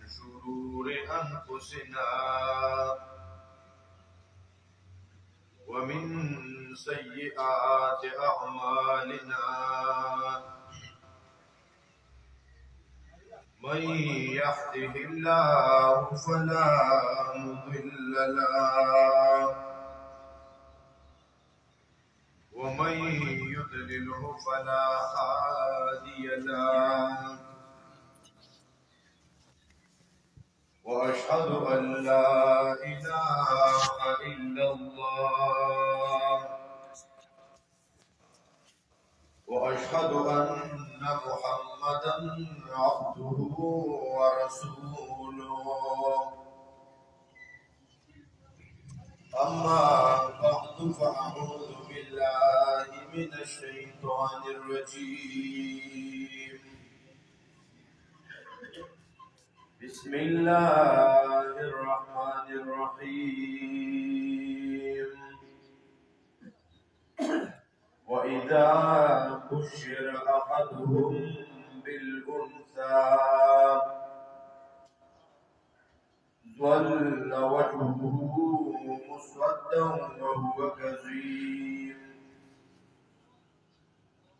شرور أنفسنا ومن سيئات أعمالنا من يهده الله فلا مضل له ومن يضلله فلا هادي له وأشهد أن لا إله إلا الله وأشهد أن محمدا عبده ورسوله أما بعد فأعوذ بالله من الشيطان الرجيم بسم الله الرحمن الرحيم وإذا بشر أحدهم بالأنثى ظل وجهه مسودا وهو كظيم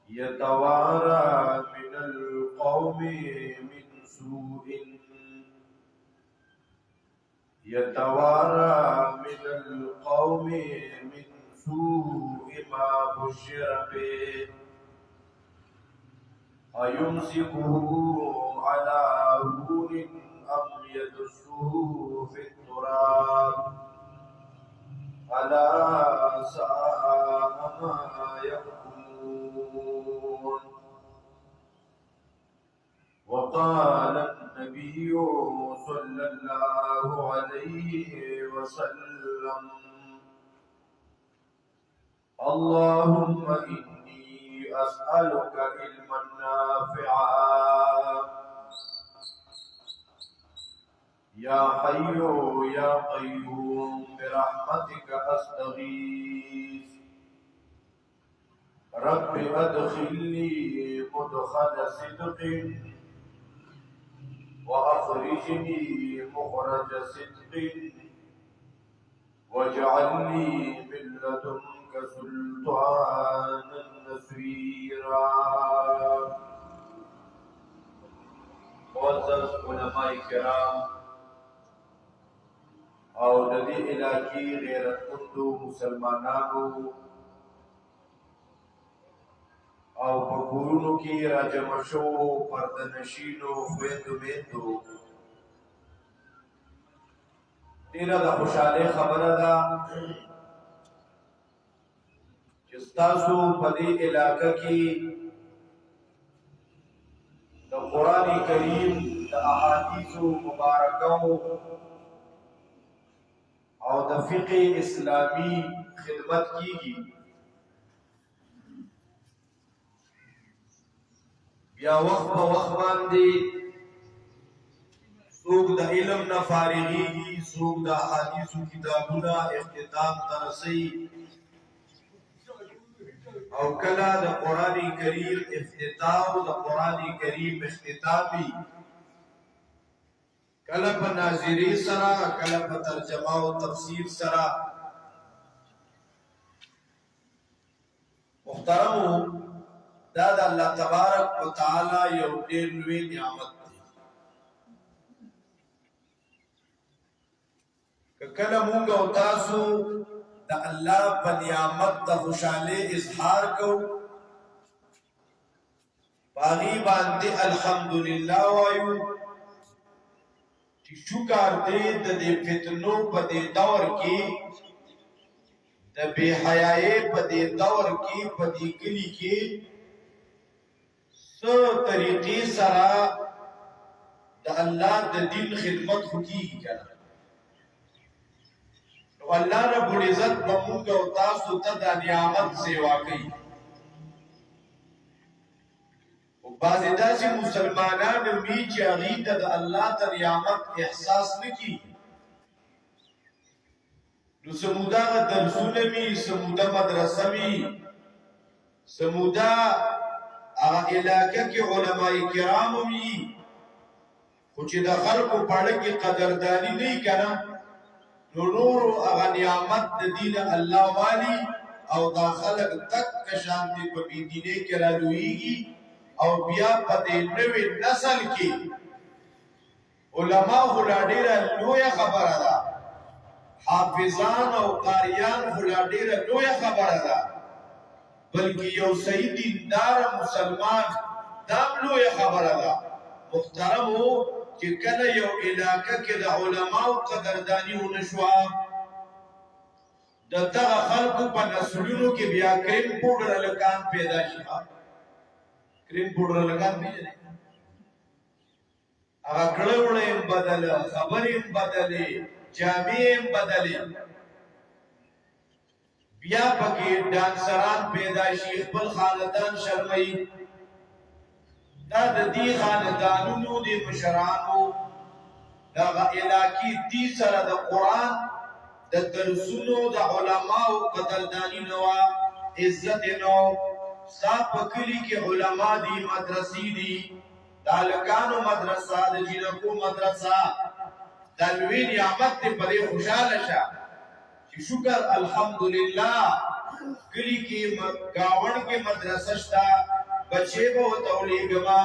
يتوارى من القوم من سوء ما بشر به أيمسكه على هون أم يدسه في التراب ألا ساء ما يحكمون وقال النبي صلى الله عليه وسلم اللهم إني أسألك علما نافعا يا حي يا قيوم برحمتك أستغيث رب أدخلني مدخل صدق وأخرجني مخرج صدق واجعلني من لدنك سلطانا نصيرا. معزز علماء کرام او د دې علاقې غیرتمندو مسلمانانو او په کورونو کې راجمع شوو پردهنشینو خویندو میندو ډېره د خوشحالۍ خبره ده چې ستاسو په دې علاقه کې د قرآن کریم د احادیثو مبارکو او د فقه اسلامی خدمت کیږي. بیا وخت په وخت باندې څوک د علم نه فارغېږي، څوک د احادیثو کتابونه اختتام ته رسوي او کله د قرآن کریم افتتاح د قرآن کریم اختتامی کله په ناظری سره کله په ترجمه او تفسیر سره. محترمو دا د الله تبارک وتعالى یو ډېر لوی نعمت دی. که کله مونږ او تاسو د الله په نعمت د خوشحالۍ اظهار کوو، په هغې باندې الحمدلله وایو چې شکر دی د دې فتنو په دې دور کې، د بې حیایۍ په دې دور کې، په دې کلي کې څه طریقې سره د الله د دین خدمت خو کېږي که نه. نو الله رب العزت به موږ او تاسو ته دا نعمت سیوا کوي. خو بعضې داسې مسلمانان وي چې هغوی ته د الله د نعمت احساس نه کېږي. نو سموده درسونه وي، سموده مدرسه وي، سموده هغه علاقه کې علماء کرام وي، خو چې د خلکو پړه کې قدردانی نه کنه نو نورو هغه نعمت د دین الله والی او دا خلک تک شانتی په دینه کې رالویږي او بیا په دې نوې نسل کې علما هلا ډیره لویه خبره ده حافظان او قاریان هلا ډیره لویه خبره ده بلکې یو صحیح دیندار مسلمان دام لویه خبره ده محترمو چې کله یو علاقه کې د علماو قدردانی ونشوه د دغه خلکو په نسلونو کې بیا کریم پوډر لکان پیدا شي کریم پوډر لکان پیژنې هغه کړهونه هم بدل خبرې هم بدلې جامې هم بدلې بیا پکې ډانسران پیدا شي خپل خاندان شرمایي دا د دې خاندانونو د مشرانو دغه علاقې دې سره د قرآن د درسونو د علماو قدردانی نو عزت نو صاحب په کلی کې علما دي مدرسې دي د الکانو مدرسه د جنکو مدرسه د لوی نعمت په دې خوشاله شه چې شکر الحمدلله کلی کې گاون کې مدرسه شته بچې به وتولېګما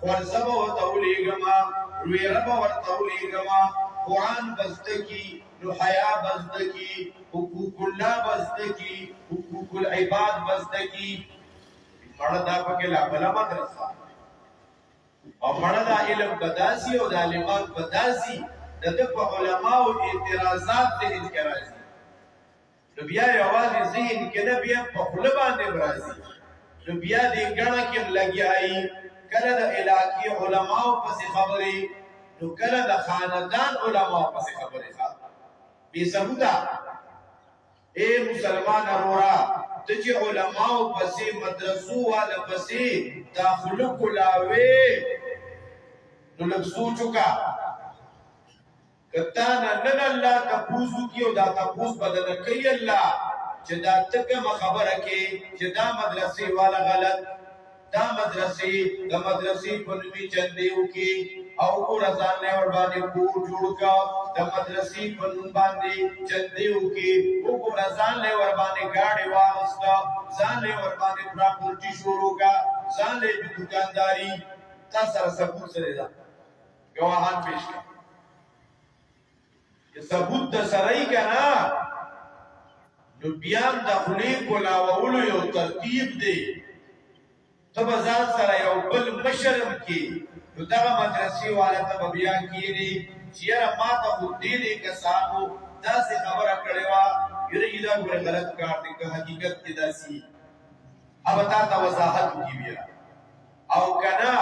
خورزه به وتولېګما رویره به ورتولېګما قرآن بزدکی نو حیا بزدکی حقوق الله بزدکی حقوق العباد بزدکی مړه دا پکې لا بلا مدرسه او مړه دا علم بداسي او د عالمان بداسي د په علماو اعتراضات ته انکرازي نو بیا یوازې ذهن کې نه بیا په خپل باندې برازي نو بیا دې ګڼه کې لګیایي کله د علاقې علماو پسې خبرې نو کله د خاندان علماو پسې خبرې بے ثبوتا اے مسلمان ارورا تجی علماء پسی مدرسو والا پسی داخلو کلاوے نو لگ سوچو کا کتانا نن اللہ تپوزو کیو دا تپوز بدن کئی اللہ چه دا تکم خبر کے چه دا مدرسی والا غلط دا مدرسی پنوی چندیو کی او کو رضان نے اور باندې کو جوړ کا د مدرسې په نوم باندې چندیو کې او کو رضان نے اور باندې گاڑی واغستا ځان له اور باندې پراپرټي شروع کا ځان له دکانداری تاسو ثبوت سره دا گواهان پیش کړه چې ثبوت د سړی کنا نو بیا د خلی کولاولو یو ترتیب دی تب ځان سره یو بل مشرم کې نو دغه مدرسې والا ته بیا کېږي چې یاره ما ته خو دې کسانو داسې خبره کړې وه یره دا ګوره غلط کار دی که حقیقت کې داسې اب تا ته وضاحت وکړي بیا او که نه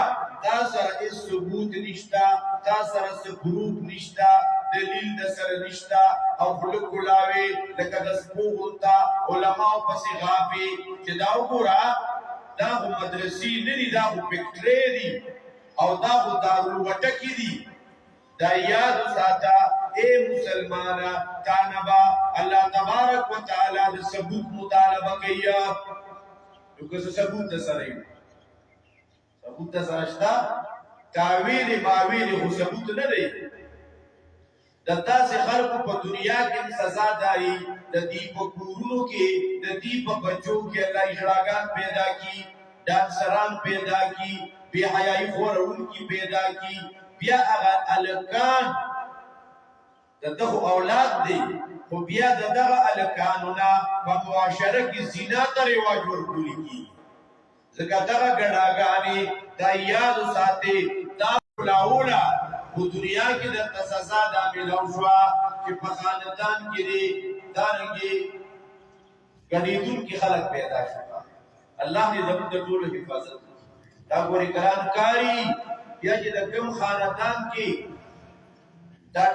تا سره هېڅ ثبوت نشته تا سره څه پروف نشته دلیل د سره نشته او خوله کولاوې لکه د سپو غونته علماو پسې غاپې چې دا وګوره دا خو مدرسې نه دي دا خو فکټرې دي او دا خو دارالوټکي دي دا یاد ساته اے مسلمانا تانبا الله تبارک وتعالى د ثبوت مطالبه کوي نو که ثبوت د سره ثبوت د سره شته تاویل ماویل خو ثبوت نه دی د داسې خلکو په دنیا کې سزا داري د دې په کورونو کې د دې په بچو کې الله اجراګان پیدا کی ډانسران پیدا کی بے حیائی خورون کی پیدا کی بیا هغه الکان دغه اولاد دی خو بیا دغه الکانونه په معاشره کې زنا ته رواج ورکوي کی ځکه دغه ګډاګانی د یاد ساتي دا لاولا په دنیا کې د سزا د ملو شو چې په خاندان کې دي دارنګي غړیدون کې خلک پیدا شو الله دې زموږ د ټول حفاظت دا ګوري کران کاری یا چې د کوم خاندان کې دا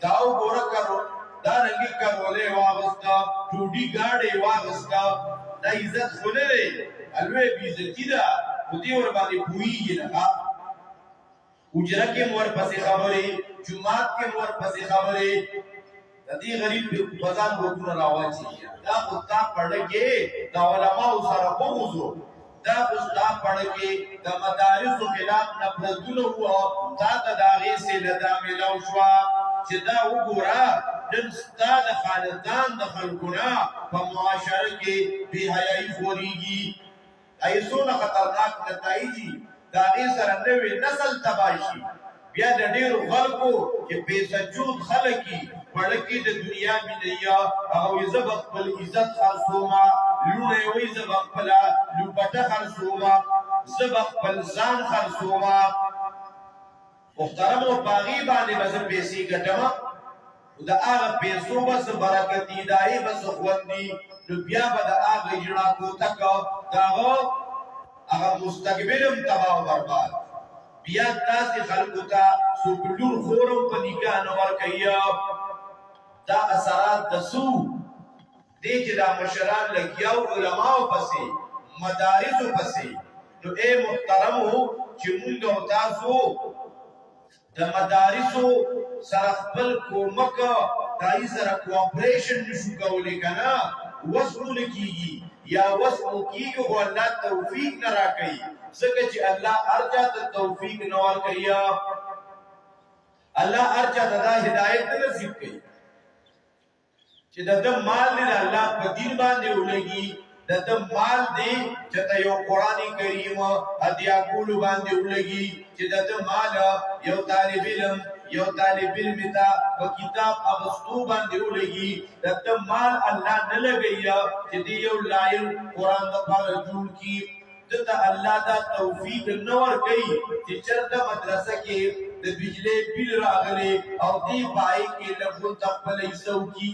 داو ګوره کرو دا رنګي کرولې واغستا ټوډي گاډي واغستا دا عزت خونه لري الوی بیزتی دا دې ور باندې پویږي نه اجره کې مور پسې خبرې جمعات کې مور پسې خبرې د دې غریب بازار وګړو راوځي دا خدای پړګي دا علماء سره وګورو دا خدای پړګي د مدارس خلاف نفرتونه وو تا ته داغه سے لدا ملاو شوا چې دا وګوره نن ستا د خاندان د خلکونه په معاشره کې بې حیایي خورېږي ایسونه خطرناک نتایجی دا غي سره نوې نسل تباه شي بیا د ډیرو خلکو چې بې سجود خلکي وړکې د دنیا مینیا هغه زه به خپل عزت خرڅومه لوڼه وایي زه به خپله لوپټه خرڅومه زه به خپل ځان خرڅومه محترمو په هغې باندې به زه پیسې ګټمه د هغه پیسو به څه برکت دي د هغې به څه خوند دي نو بیا به د هغه ژړا کوتک د هغه مستقبل هم تباه او برباد بیا داسې خلکو ته څوک لور خور هم په نکاح نه ورکوي دا اثرات د څو دی چې دا مشران لګیاو علماو پسې مدارسو پسې نو ای محترمو چې مونږ او تاسو د مدارسو سره خپل کومک دای سره کوآپریشن نشو کولی کنه وسونه کیږي یا وسو کیږي خو الله توفیق نه راکړي ځکه چې الله ارجا ته توفیق نه ورکړي الله ارجا ته هدایت نصیب کړي چې د مال دی الله په دین باندې ولګي د مال دی چې ته یو قرآن کریم ادیا کول باندې ولګي چې د مال یو طالب علم یو طالب علم ته په کتاب اغستو باندې ولګي د مال الله نه لګي چې دی یو لایل قرآن د پاره جوړ کی دته الله دا توفیق نور کوي چې چرته مدرسه کې د بجلی بل راغلي او دی پای کې لږ تخپل ایسو کی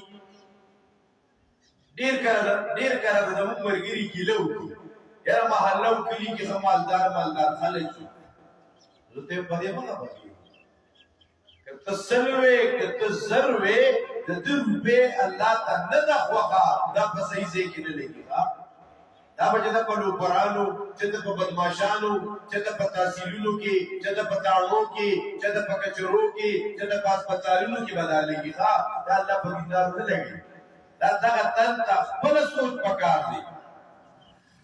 ډیر کړه د موږ ورګری کیلو یاره محله او کلی کې مالدار خلک زه ته په دې باندې پوهیږم کته سلوي کته زروي د دې روپې الله ته نه د خوخه دا په صحیح ځای کې نه لګي دا به چې په لوپرانو چې په بدمعشانو چې په تحصیلونو کې چې په تاړو کې چې په کچرو کې چې په هسپتالونو کې بدلېږي دا الله په دیندارو نه لګي دا تن ته خپل سوچ پکار دی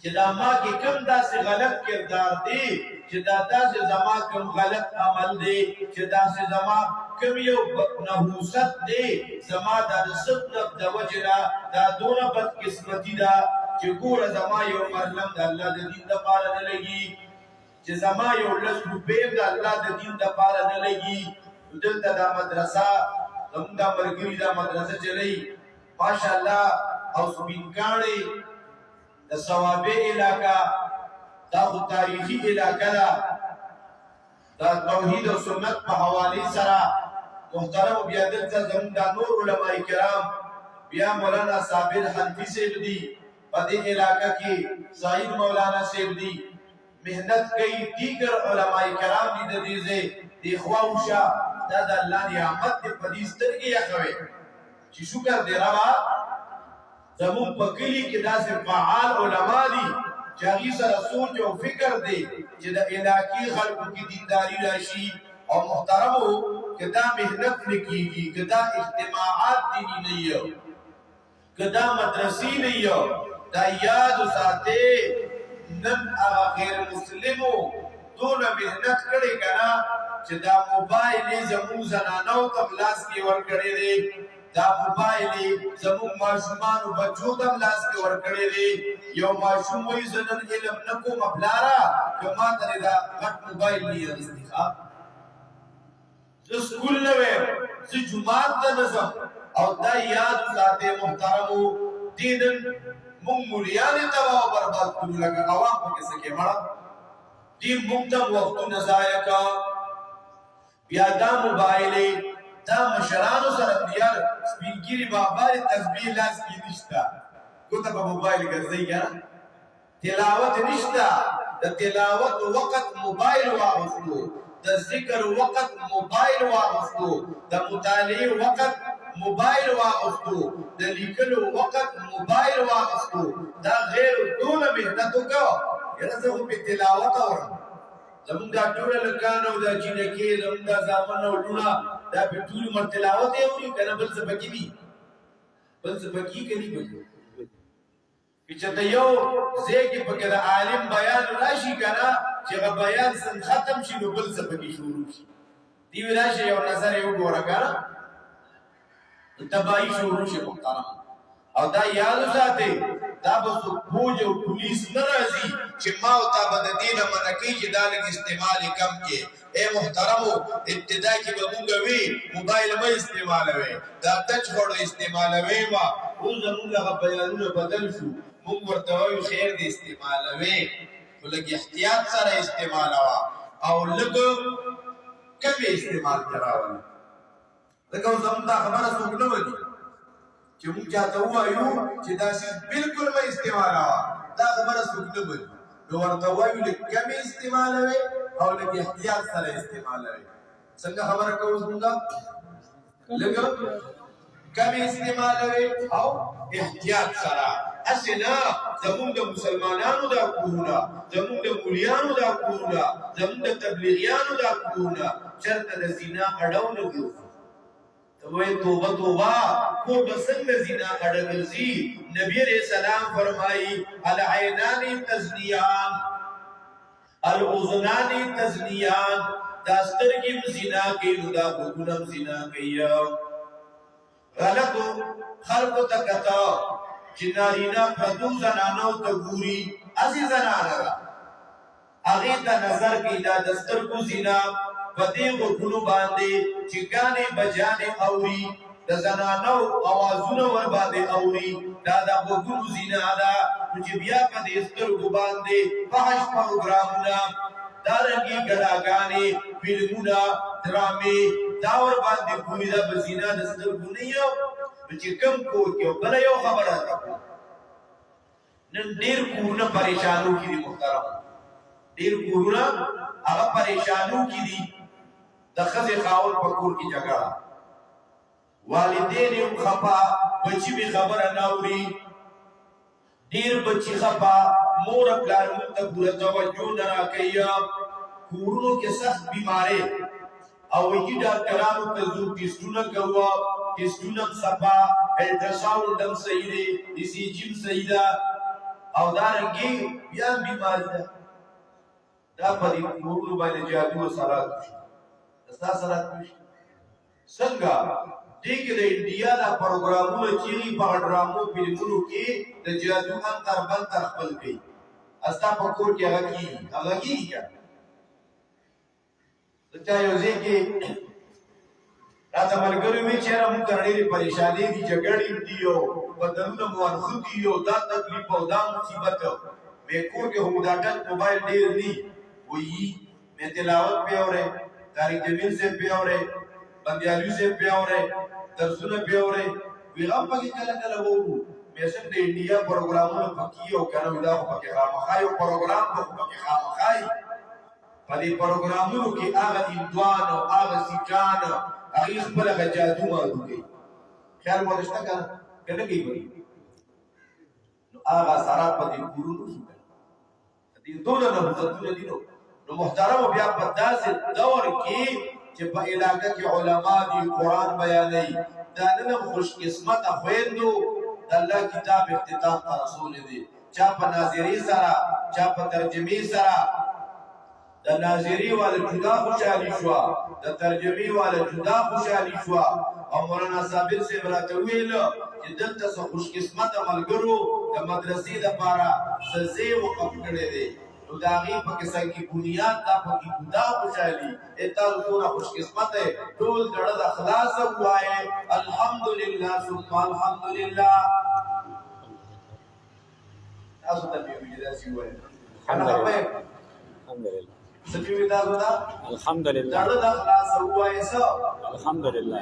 چې دا ما کې کوم داسې غلط کردار دی چې دا داسې زما کوم غلط عمل دی چې داسې زما کوم یو نحوست دی زما د صدق د وجه دا دونه بدقسمتي ده چې ګوره زما یو مرلم د الله د دین دپاره نه لګي چې زما یو لس روپۍ د الله د دین دپاره نه لګي دلته دا مدرسه زموږ دا ملګري دا مدرسه چلوي ماشاءالله او سپینکاڼي د صوابع علاقه دا خو تاریخي علاقه ده دا توحید او سنت په حوالې سره محترم بیا دلته زموږ دا نور علماء کرام بیا مولانا صابر حنفي صاحب دي په دې علاقه کې سعید مولانا صاحب دي محنت کوي دیگر علماء کرام دي د دې ځای دی خواوشه دا د الله نعمت دی په دې سترګې یخوي چې شکر دی ربا زمون په کلی کې داسې فعال علما دي چې هغې سره سوچ او فکر دی چې د علاقې خلکو کې دینداري راشي او محترمو که دا محنت نه کېږي که دا اجتماعات دیني نه یو که دا مدرسې نه یو دا یاد وساتئ نن هغه غیر مسلمو دونه محنت کړې که نه چې دا موبایل یې زموږ زنانو ته لاس کې ورکړی دی دا موبایل زموږ ماشومانو بچو ته لاس کې ورکړی دی یو ماشوم وایي زه نن علم نه کوم پلاره که ما ته دا غټ موبایل نه اخیستی زه سکول نه ویم زه جومات ته نه ځم او دا یاد وساتئ محترمو دې نن موږ مولیانې تباه او برباد کړو لکه عوام پکې څه کې مړه دې موږ ته وختونه ضایع کا بیا دا موبایل دا مشرانو سره دیار سپینګری بابا تسبیح لاس کې نشتا کوته په موبایل ګرځي کنه تلاوت نشتا د تلاوت وخت موبایل واغستو د ذکر وخت موبایل واغستو د مطالعه وخت موبایل واغستو د لیکلو وخت موبایل واغستو دا غیر دونه مهنت وکړه یره زه په تلاوت اورم زمونږ دا ټول لکانو دا جنکې زمونږ دا زامن او لونه دا په ټول مر تلاوت یې اوري کنه بل څه پکې دي بل څه پکې کوي چې ته یو ځکه پکې د عالم بیان راشي کنه چې غ بیان سن ختم شي نو بل څه پکې شروع شي دی راشه یو نظر یو ګوره کنه تباہی شروع شي محترم او دا یاد ساتي دا به فوج او پولیس نه راځي چې ما او تا به د دې نه منع کوي چې دا لږ استعمال کم کې اے محترمو ابتدا کې به مونږ وی موبایل مې استعمالوي دا ټچ فون استعمالوي ما اوس زمونږ هغه بیانونه بدل شو مونږ ورته وایو خیر دې استعمالوي خو لږ احتیاط سره استعمالوا او لږ کم استعمال کراوه لکه اوس زمونږ دا خبره څوک نه ودي چې موږ چاته ووایو چې دا شی بالکل مه استعمالوه دا خبره څوک نه ودي نو ورته وایو لږ کمې استعمالوي او لږ احتیاط سره استعمالوي څنګه خبره کوو زمونږ لږ کمې استعمالوي او احتیاط سره هسې نه زمونږ د مسلمانانو دا کورونه زمونږ د مولیانو دا کورونه زمونږ د تبلیغیانو دا کورونه چېرته د زنا اډو نه ګرځي وای توبه توبه کو بسنگ زنا اڑ گرزی نبی علیہ السلام فرمائی العینان تزنیان الاذنان تزنیان داستر کی زنا کی دا گنم زنا کی غلط خلق تکتا جنارینا پردو زنانو تگوری ازی زنانا اغی تا نظر کی دا دستر کو زنا بدی غرونو باندې چې ګانې بجانې اوري د زنانو اوازونه ور باندې اوري دا د غرونو زنا ده چې بیا په دې سترګو باندې فحش پروګرامونه دارنګي ګډاګانې فلمونه ډرامې دا ور باندې کومې د زنا د سترګو نه یو چې کم کو کې بل یو خبره ده نن ډیر کورونه پریشانو کې دي محترم ډیر کورونه هغه پریشانو کې دي د خزې خاون په کور کې جګړه والدین یې خفا بچي به خبره نه اوري ډیر بچي خفا مور پلار موږ ته پوره توجه نه راکوي کورونو کې سخت بیمارې او وایي ډاکټرانو ته ځو ټیسټونه کوو ټیسټونه صفا الټراساوند هم صحیح دی ای سی جي هم صحیح ده او دارنګې بیا بیماري ده دا په دې کورونو باندې جادو او سرات ستا سرات څنګه دې کې د انډیا دا پروګرامونه چې په ډرامو فلمونو کې د جادو انتر بنتر خپل کوي استا په کور کې هغه کیږي دا یو ځکه راته ملګری وی چې موږ ډېرې پریشانې دي جګړې دي او بدلونه مو انخدي او دا تکلیف او دا مصیبت مې کور کې هم دا ټچ موبایل ډېر دي وی میں تلاوت پہ ہو رہے تاریخ جمیل سے پہ ہو رہے بندیالیو سے پہ ہو رہے درسونه پہ ہو رہے ویغم پاکی کلا کلا وورو میسن دے انڈیا پروگرامونه پکی او کنو دا خو پکی خامخای او پروگرام خو پکی خامخای پدی پروگرامونو کی آغا اندوان او آغا سیکان آغی خبل اغا جادو مادو گئی خیال مدشتا کنه گئی بری آغا سارا پدی قرونو شو دی دونه نه حضرتونه دي نو محترم بیا په داسې دور کې چې په علاقه کې علما دي قران بیانوي دا نه خوش قسمت خويندو د الله کتاب اختتام ته رسول دي چا په ناظری سره چا په ترجمه سره د ناظری وال جدا خوشالي شو د ترجمه وال جدا خوشالي شو او مولانا صابر سے براته ویل چې دلته خوش قسمت ملګرو د مدرسې د پاره سزه وقف کړي دي نو دا غي په کیسه کې بنیاد دا په کې خدا خوشالي اته ټول خوش قسمت ټول دړه د اخلاص وایي الحمدلله ثم الحمدلله تاسو ته ویل شي وایي الحمدلله سپیوی تاسو دا الحمدلله دړه د اخلاص وایي الحمدلله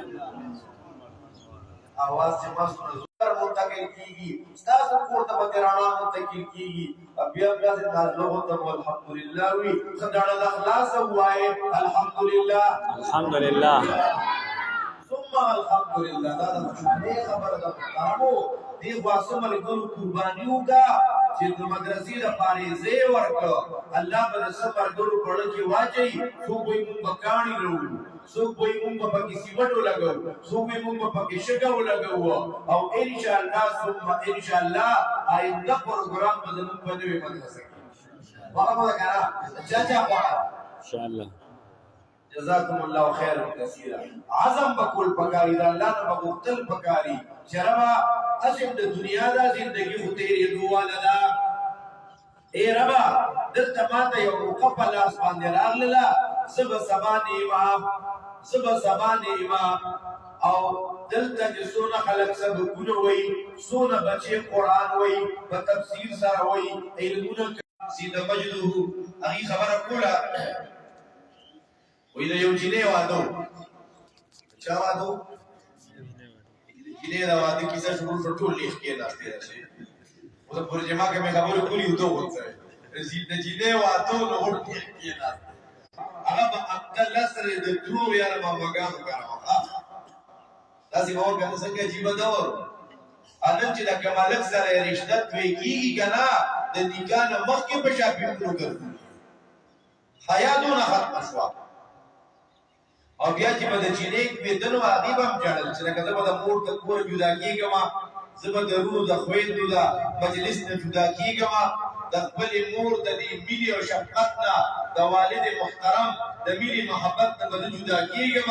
आवाज से मस्त नजर मुंतकिल कीगी استاد کو ته بدرانا منتقل کیږي بیا بیا د نازلو ته الحمدلله وی خدای د اخلاص وای الحمدلله الحمدلله ثم الحمدلله دا د خبره ده تاسو دی واسمه ګل قربانیو کا چې د مدرسې د فارزه ورک الله به صبر ګل پړ کې واچي سو کوئی مونږ بکانی لرو سو کوئی مونږ په کې سیمټو لګو سو کوئی مونږ په کې شګو لګو او ان شاء الله ثم ان شاء الله آینده پروګرام به موږ په نوې مدرسې کې واه کنه چا ان شاء الله جزاكم الله خيرا كثيرا. عزم بکول پکاری دا اللہ نے بغختل پکاری شربا اسم دا دنیا دا زندگی خو تیری دوانا دا اے ربا دلتا ماتا یو مقف اللہ اسمان دے راغللا زب سبان امام او دلتا جی سونا خلق سب گنوئی سونا بچے قرآن وئی بتفسیر سارا وئی علمونا سید مجدو اگی خبر کولا وی دا یو جنے وادو چا وادو جنے دا وادو کسا شروع فرطول لیخ کے داستے رسے وہ دا پرجمع کے میں خبر کولی ہوتو ہوتا ہے سید جنے وادو نور لیخ کے داستے اگا با اقدل لسر دا درو یارا ما مگام کرا داسی باور بیانا سنگا جیبا دور آنم چی دا کمالک سر رشتت ویگی کنا دا نکانا مخ کے پشا پیمنو کرو حیاتونا ختم شوا او بیا چې به د چینې کېدنو هغې به هم ژړل چې لکه زه به د مور د کوره جدا کېږم زه به د رونو د خویندو د مجلس نه جدا کېږم د خپلې مور د دې مینې او شفقت نه د والد محترم د مینې محبت نه به زه جدا کېږم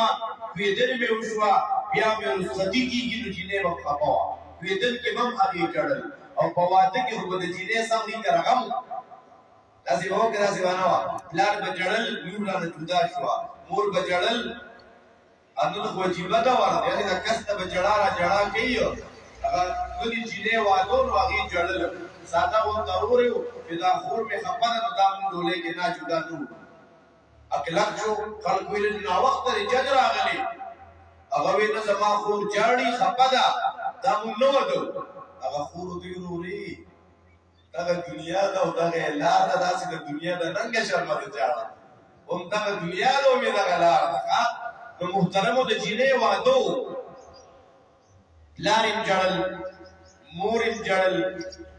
لوېدنې مې وشوه بیا مې رخصتي کېږي نو چینې به خفه وه لوېدل کې به هم هغې ژړل او په واده کې خو به د چینې سم دې ته رغم داسې به وکړه داسې به نه وه پلار به ژړل لور رانه جدا شوه مور به ژړل انو خو عجیبه ده ورته یعنې د کس ته به ژړا را ژړا کوي هغه ولې جینۍ واده نو هغې ژړل ساده غونته ورور یو چې دا خور مې خفه ده نو دا مونږ ډولۍ کې نه جدا نه وو اکلک شو خلک ویل ناوخته دی جج راغلی هغه وی نه زما خور ژاړي خفه ده دا مونږ نه ودو هغه خور ورته ویل ورورې دغه دنیا ده او دغه لار ده داسې د دنیا د ننګه شرمه ده ژاړه هم دغه دنیا ده او مې دغه لار ده نو محترمو د جینۍ وادو پلار یې ژړل مور یې ژړل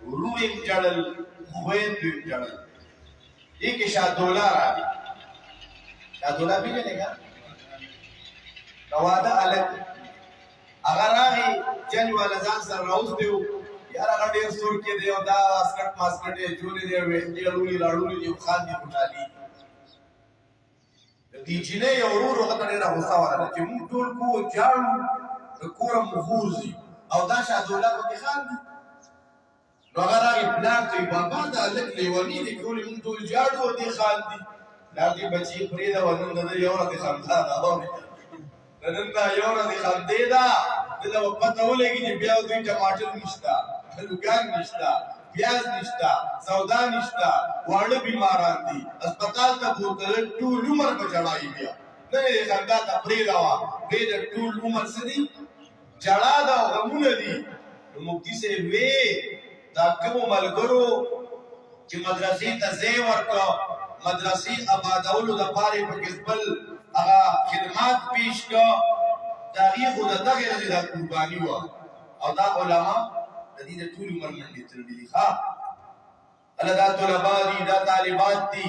ورور یې ژړل خویندو یې ژړل دې کې شاهدوله راغی شاهدوله پېژنې که د واده هلک هغه راغی جنج والا ځان سره راوستی و یار هغه ډېر سورکې دی او دا اسکټ ماسکټ یې چولې دی ویښتې اړولي راړولي دي خاندي خوشحالي دی جینۍ یو ورور هغه ته ډېره غوسه ورغله چې موږ ټول کو ژاړو د کوره مو غورځي او دا شاهدوله پکې خاندي نو هغه راغی پلار ته وایي بابا دا هلک لیوني دی ټولې موږ ټول ژاړو او دی خاندي پلار دې بچي پرېږده نن د ده یو ورځ خندا ده د نن دا یو ورځ خندې ده ده ته به پته ولګي چې بیا دوی ټماټر نشته هلوګان نشته پیاز نشتا سودا نشتا واړه بیماران دي اسپیټال ته بوتل ټول عمر په جړای بیا نه یې خندا ته پرېږده وه دوی د ټول عمر څه دي جړا ده او غمونه دي نو مفتي صاحب وې دا کومو ملګرو چې مدرسې ته ځای ورکړه مدرسې آبادولو دپاره یې پکې خپل هغه خدمات پیش کړه د هغې خو د دغې ورځې دا قرباني وه او دا علما د دې د ټول عمر منډې تړلي دي ښه الله دا طلبا دي دا طالبات دي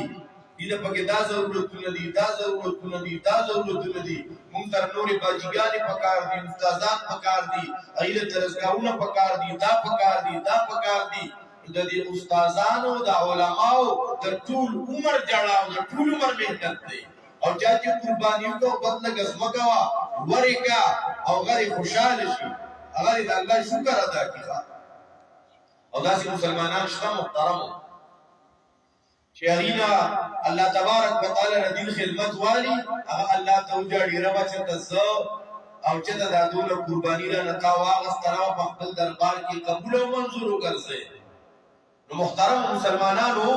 دې ته پکې دا ضرورتونه دي دا ضرورتونه دي دا ضرورتونه دي موږ سره نورې باجیګانې پکار دي استادان پکار دي هغې له درسګاهونه پکار دي دا پکار دي دا پکار دي د دې استادانو د علماو د ټول عمر جړا او د ټول عمر محنت دی او چا چې قرباني وکړه بد لږه ځمکه وه ورې کړه او هغه خوشحاله شي هغه د الله شکر ادا کړي او داسې مسلمانان شته محترمو چې هغې نه الله تبارک وتعالی نه دین خدمت والي هغه الله ته وژاړي ربه چېرته زه او چېرته دا دونه قرباني رانه تا واخېسته په خپل دربار کې قبول او منظور وګرځئ نو محترمو مسلمانانو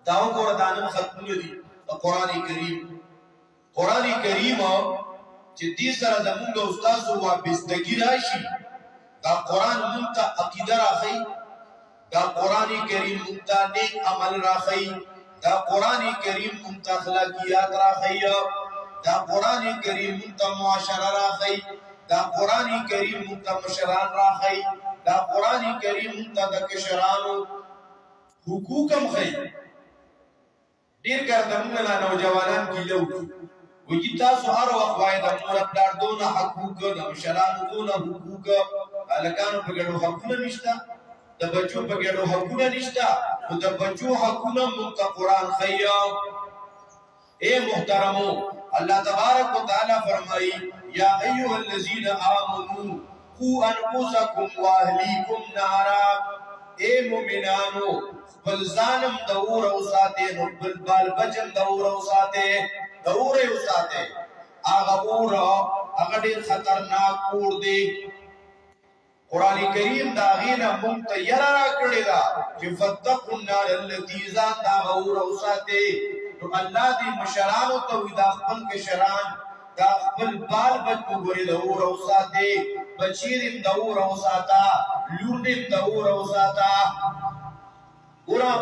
دا وګوره دا نن ختمونه دي د قرآن کریم چې دې سره زمونږ د استازو وابستګي راشي دا قرآن مونږ ته عقیده راښیي دا قرآن کریم مونږ ته نیک عمل راښیي دا قرآن کریم مونږ ته اخلاقیات راښیي دا قرآن کریم مونږ ته معاشره راښیي دا قرآن کریم مونږ ته مشران راښیي دا قرآن کریم مونږ ته د کشرانو حقوق هم ښیي ډېر کار د مونږ نه نوجوانان ګیله وکړي وایي تاسو هر وخت وایئ د مور پلار دونه حقوق د مشرانو دونه حقوق هلکانو په ګډو حقونه نشته د بچو په ګډو حقونه نشته نو د بچو حقونه مونږ ته قرآن ښیي اے محترمو اللہ تبارک و تعالی فرمائی یا ایوہ الذین آمنوا قو انفسکم واہلیکم نارا، اے مومنانو بل ظالم دور او ساتے نو بل بال بچن دور او ساتے دور او ساتے آغا اور آغا دیر خطرناک اور دے قرآن کریم داغینا ممتیر را کردی دا کہ فتقوا النار اللتی ذات آغا اور او ساتے تو اللہ دی مشرانو توی دا خپل کشران دا خپل بال بچ مگوری دا اور او ساتے بچیرم دا اور او ساتا لونم دا اور او ساتا گورا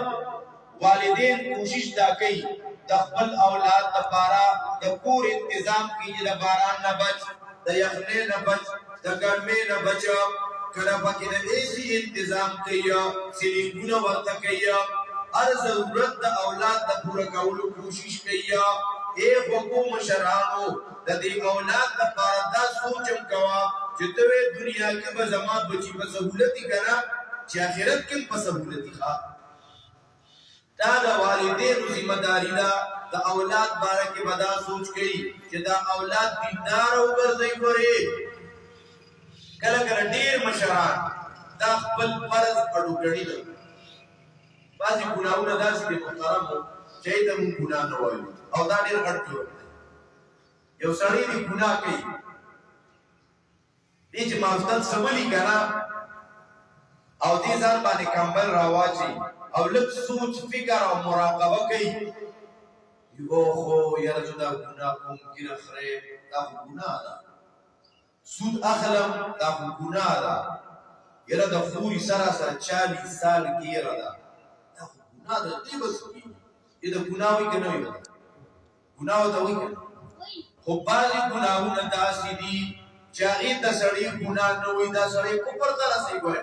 والدین کوشش دا کئی دا خپل اولاد دا پارا دا کور انتظام کی دا باران نہ بچ دا یخنے نہ بچ دا گرمے نہ بچ کلا پاکی دا ایسی انتظام کیا سلنگونا وقت کیا ہر ضرورت دا اولاد دا پورا کولو کوشش کیا اے حکوم شرانو دا دی اولاد دا پارا دا سوچم کوا چتوے دنیا کے بزمان بچی بسہولتی کنا چی آخرت کم بسہولتی خواہ دا دا والدین ذمہ داری دا اولاد بارک بدا سوچ گئی کہ دا اولاد دیندار ہو کر زی کرے کلا کلا دیر مشران دا خپل فرض اڑو گڑی دا بعضی گناہونا دا سی دے محترم ہو چاہی دا من گناہ نوائی او دا دیر غٹ جو یو سڑی دی گناہ کئی دیچ مافتن سولی کنا او دیزان بانے کمبل راواچی او لب سوچ فکر او مراقبہ کئی یو خو یرجو دا گناہ ممکن خریب دا گناہ دا سود اخلم دا گناہ دا یرا دا خوری سراسا 40 سال گیر دا دا گناہ دا دی بس کی یہ دا گناہوی کنوی دا گناہو دا ہوئی کن خب بازی گناہو دا سی دی چاہی دا سڑی گناہ نوی دا سڑی کپر دا سی گوئے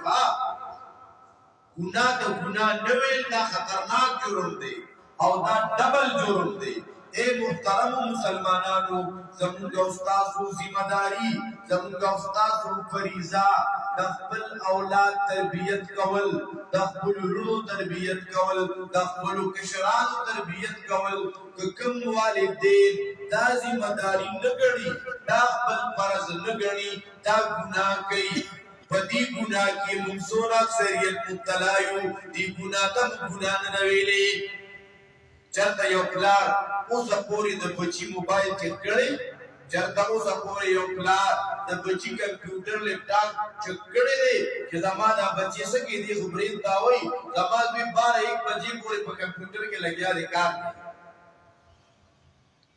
گناہ دا گناہ نویل دا خطرناک جرم دے او دا ڈبل جرم دے اے محترم مسلمانانو زمونگا استاسو ذمہ داری زمونگا استاسو فریضہ دا خپل اولاد تربیت کول دا خپل رونو تربیت کول دا خپل کشران تربیت کول کم والدین دا ذمہ داری نگڑی دا خپل فرض نگڑی دا گناہ کئی پدی گناہ کی منسون اکثریت مبتلایو دی گناہ تم گناہ نویلے چرتا یو پلار اوسا پوری دا بچی موبائل چک کرے چرتا اوسا پوری یو پلار دا بچی کمپیوٹر لیپ ٹاپ چک کرے دے کہ زمان دا بچی سکی دی خبرین تاوئی زمان بھی 12-1 بجے پوری پا کمپیوٹر کے لگیا دے کار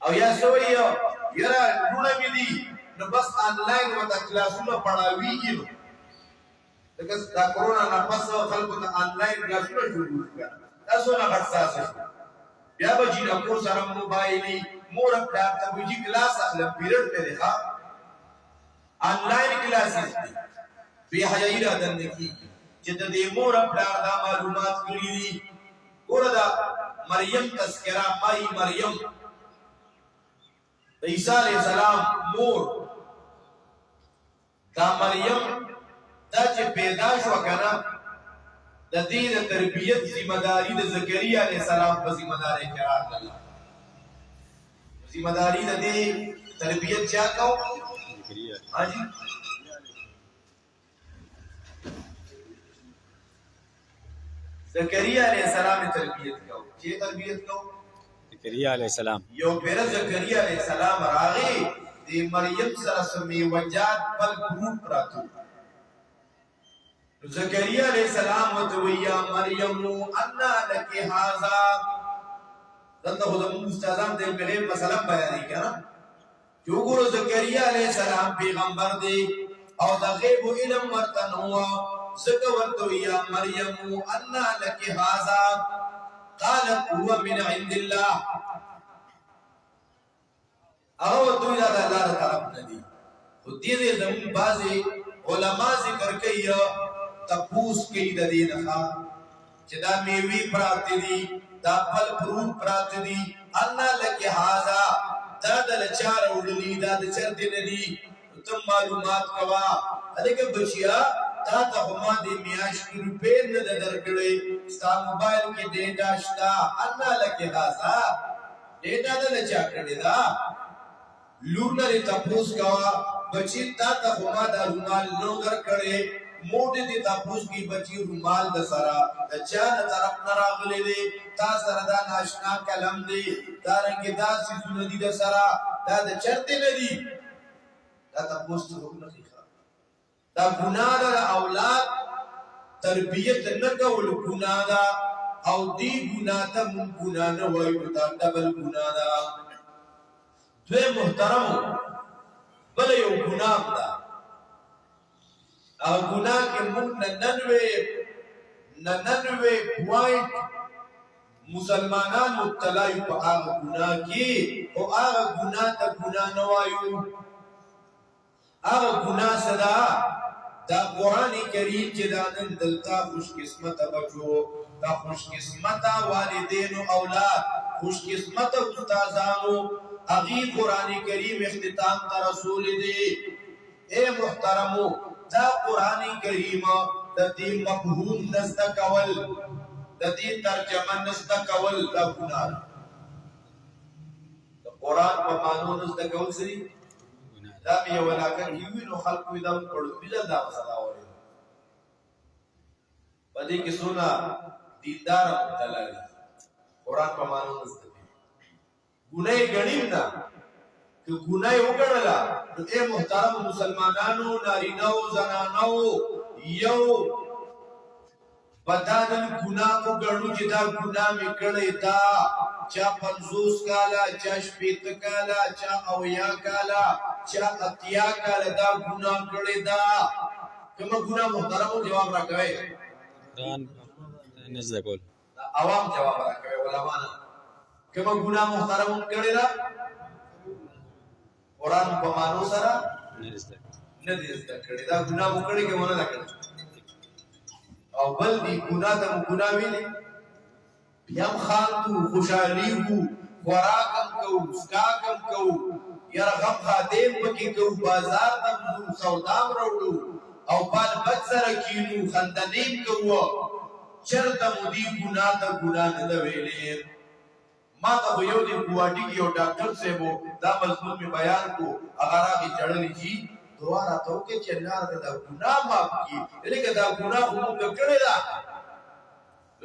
او یا سوئی یرا نونا بھی دی نو بس آن لائن و تا کلاسونا پڑھاوی گی نو لیکن دا کرونا نا پس خلقو تا آن لائن کلاسونا شروع کیا دا سونا غرصاس ہے بیا بچی نا کو سرم موبائلی مور اپلار تا بجی کلاس اخلم پیرڈ پہ دیکھا آن لائن کلاسز دی بی حیائی را دن نکی چیتا دی مور اپلار دا معلومات کری دی اور دا مریم تذکرہ مائی مریم عیسیٰ علیہ السلام مور دا مریم دا چه پیدا شو کنا دا دین تربیت ذمہ داری دا زکریہ علیہ السلام پر ذمہ داری قرار لگا ذمہ داری دا دین تربیت کیا کہو ہاں جی زکریہ علیہ السلام تربیت کہو چیئے تربیت کہو زکریہ علیہ السلام یو پیر زکریہ علیہ السلام راغی دی مریم سرسمی وجاد پل گروپ پراتو زکریہ علیہ السلام وتویا مریم انا لکی حازا دلتا خودم مستازان دل پہلے مسئلہ بیانی کیا نا جو گرو زکریہ علیہ السلام پیغمبر دے او دا غیب و علم ورطن ہوا زکوتویا مریم انا لکی حازا قالت هو من عند اللہ او تویا دا اللہ طرف ندی خود دیدے زمین بازی علماء ذکر کئی تپوس کئی دا دینا چه دا میوی پراتی دی دا پل پروت پراتی دی انا لکی حازا دا دا لچار اوڑلی دا دا چر دن دی تم معلومات کوا لیکن بچیا تا تا ہما دی میاش کی روپے ندہ درکڑے ستا موبائل کی ڈیٹا شتا انا لکی حازا ڈیٹا دا لچا کردی دا لور نه تپوس کوا بچی تا ته ما دا رومال نو درکړې مور دې تپوس کی بچی رومال د سرا د چا نه طرف نه راغلي دي تا سره دا ناشنا کلم دی دا رنګ دا سيزونه دي د سرا دا د چرته نه دي دا تپوس څه نه ښه دا ګناه د اولاد تربیت نه کول ګناه ده او دی ګناه ته مون ګناه نه وایو دا ډبل ګناه ده دوی محترم بل یو ګناه ده او ګناه کې مون 99.9 مسلمانان مبتلا یو په هغه ګناه کې او هغه ګناه ته ګناه نه وایو هغه ګناه صدا دا قرآن کریم چې دا نن دلته خوش قسمت بچو دا خوش قسمت والدین او اولاد خوش قسمت استادانو اغي قرآن کریم اختتام تا رسول دی اے محترمو دا قرآن کریم دا دی مفهوم نزد کول دا دی ترجمه نزد کول دا گناه دا قرآن په مانو نزد کول سری دا بیا ولاکن کیوی نو خلق وی دا پڑھو بیجل دا مسئلہ ہو رہی پدې کې سونا دیندار مبتلا دي قرآن په مانو نزد ګناه غنیم نه که ګناه وکړلا نو اے محترم مسلمانانو نارینه او زنانو یو بدانن ګناه وګړو چې دا ګناه میکړی دا چا 50 کالا چا 60 کالا چا 90 کالا چا 80 کالا دا ګناه کړی دا کوم ګناه محترم جواب راکوي قرآن نزد کول عوام جواب راکوي علما نه کوم ګناه محترم کړی دا قرآن په مانو سره نزد نه دې کړی دا ګناه وکړي کې ونه لګل او بل دی ګناه د ګناه ویلي بیا خان کو خوشالي کو خوراکم کو اسکاکم کو یار غم خادم پکې کو بازار ته سودام وروړو او بال بچ سره کینو خندنیم کو چرته مودي ګناه ته ګناه نه ویلې ما ته یو دی ګواډي یو ډاکټر سیبو دا مضمون می بیان کو اگر هغه چړلې جی دواره ته کې چې لار دا ګناه معاف کی لکه دا ګناه موږ کړی دا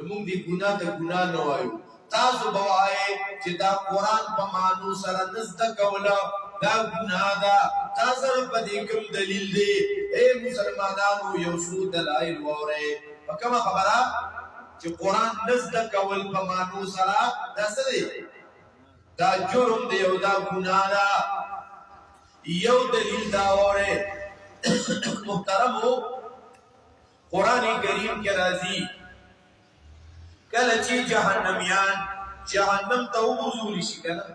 موږ دی ګناه ته ګناه نه وایو تاسو بوای چې دا قرآن په مانو سره نزد کوله دا ګناه ده تاسو په دې کوم دلیل دی اے مسلمانانو یو څو دلایل وره کومه خبره چې قرآن نزد کول په مانو سره دا څه دی دا جرم دی او دا ګناه ده یو دلیل دا وره محترمو قرآن کریم کې راځي کله چې جهنميان جهنم ته وګورل شي کنه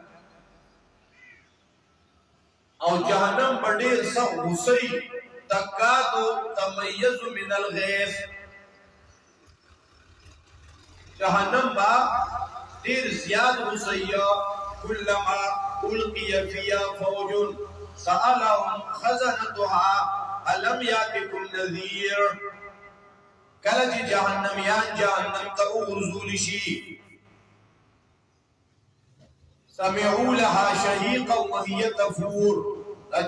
او جهنم په ډېر سخت غصې تکادو تمیز من الغیظ جهنم با ډېر زیات غصې کلمہ القی فیها فوج سألهم خزنتها الم یاتکم نذیر کله چې جهنميان جهنم ته ورزول شي سمعوا لها شهيقا وهي تفور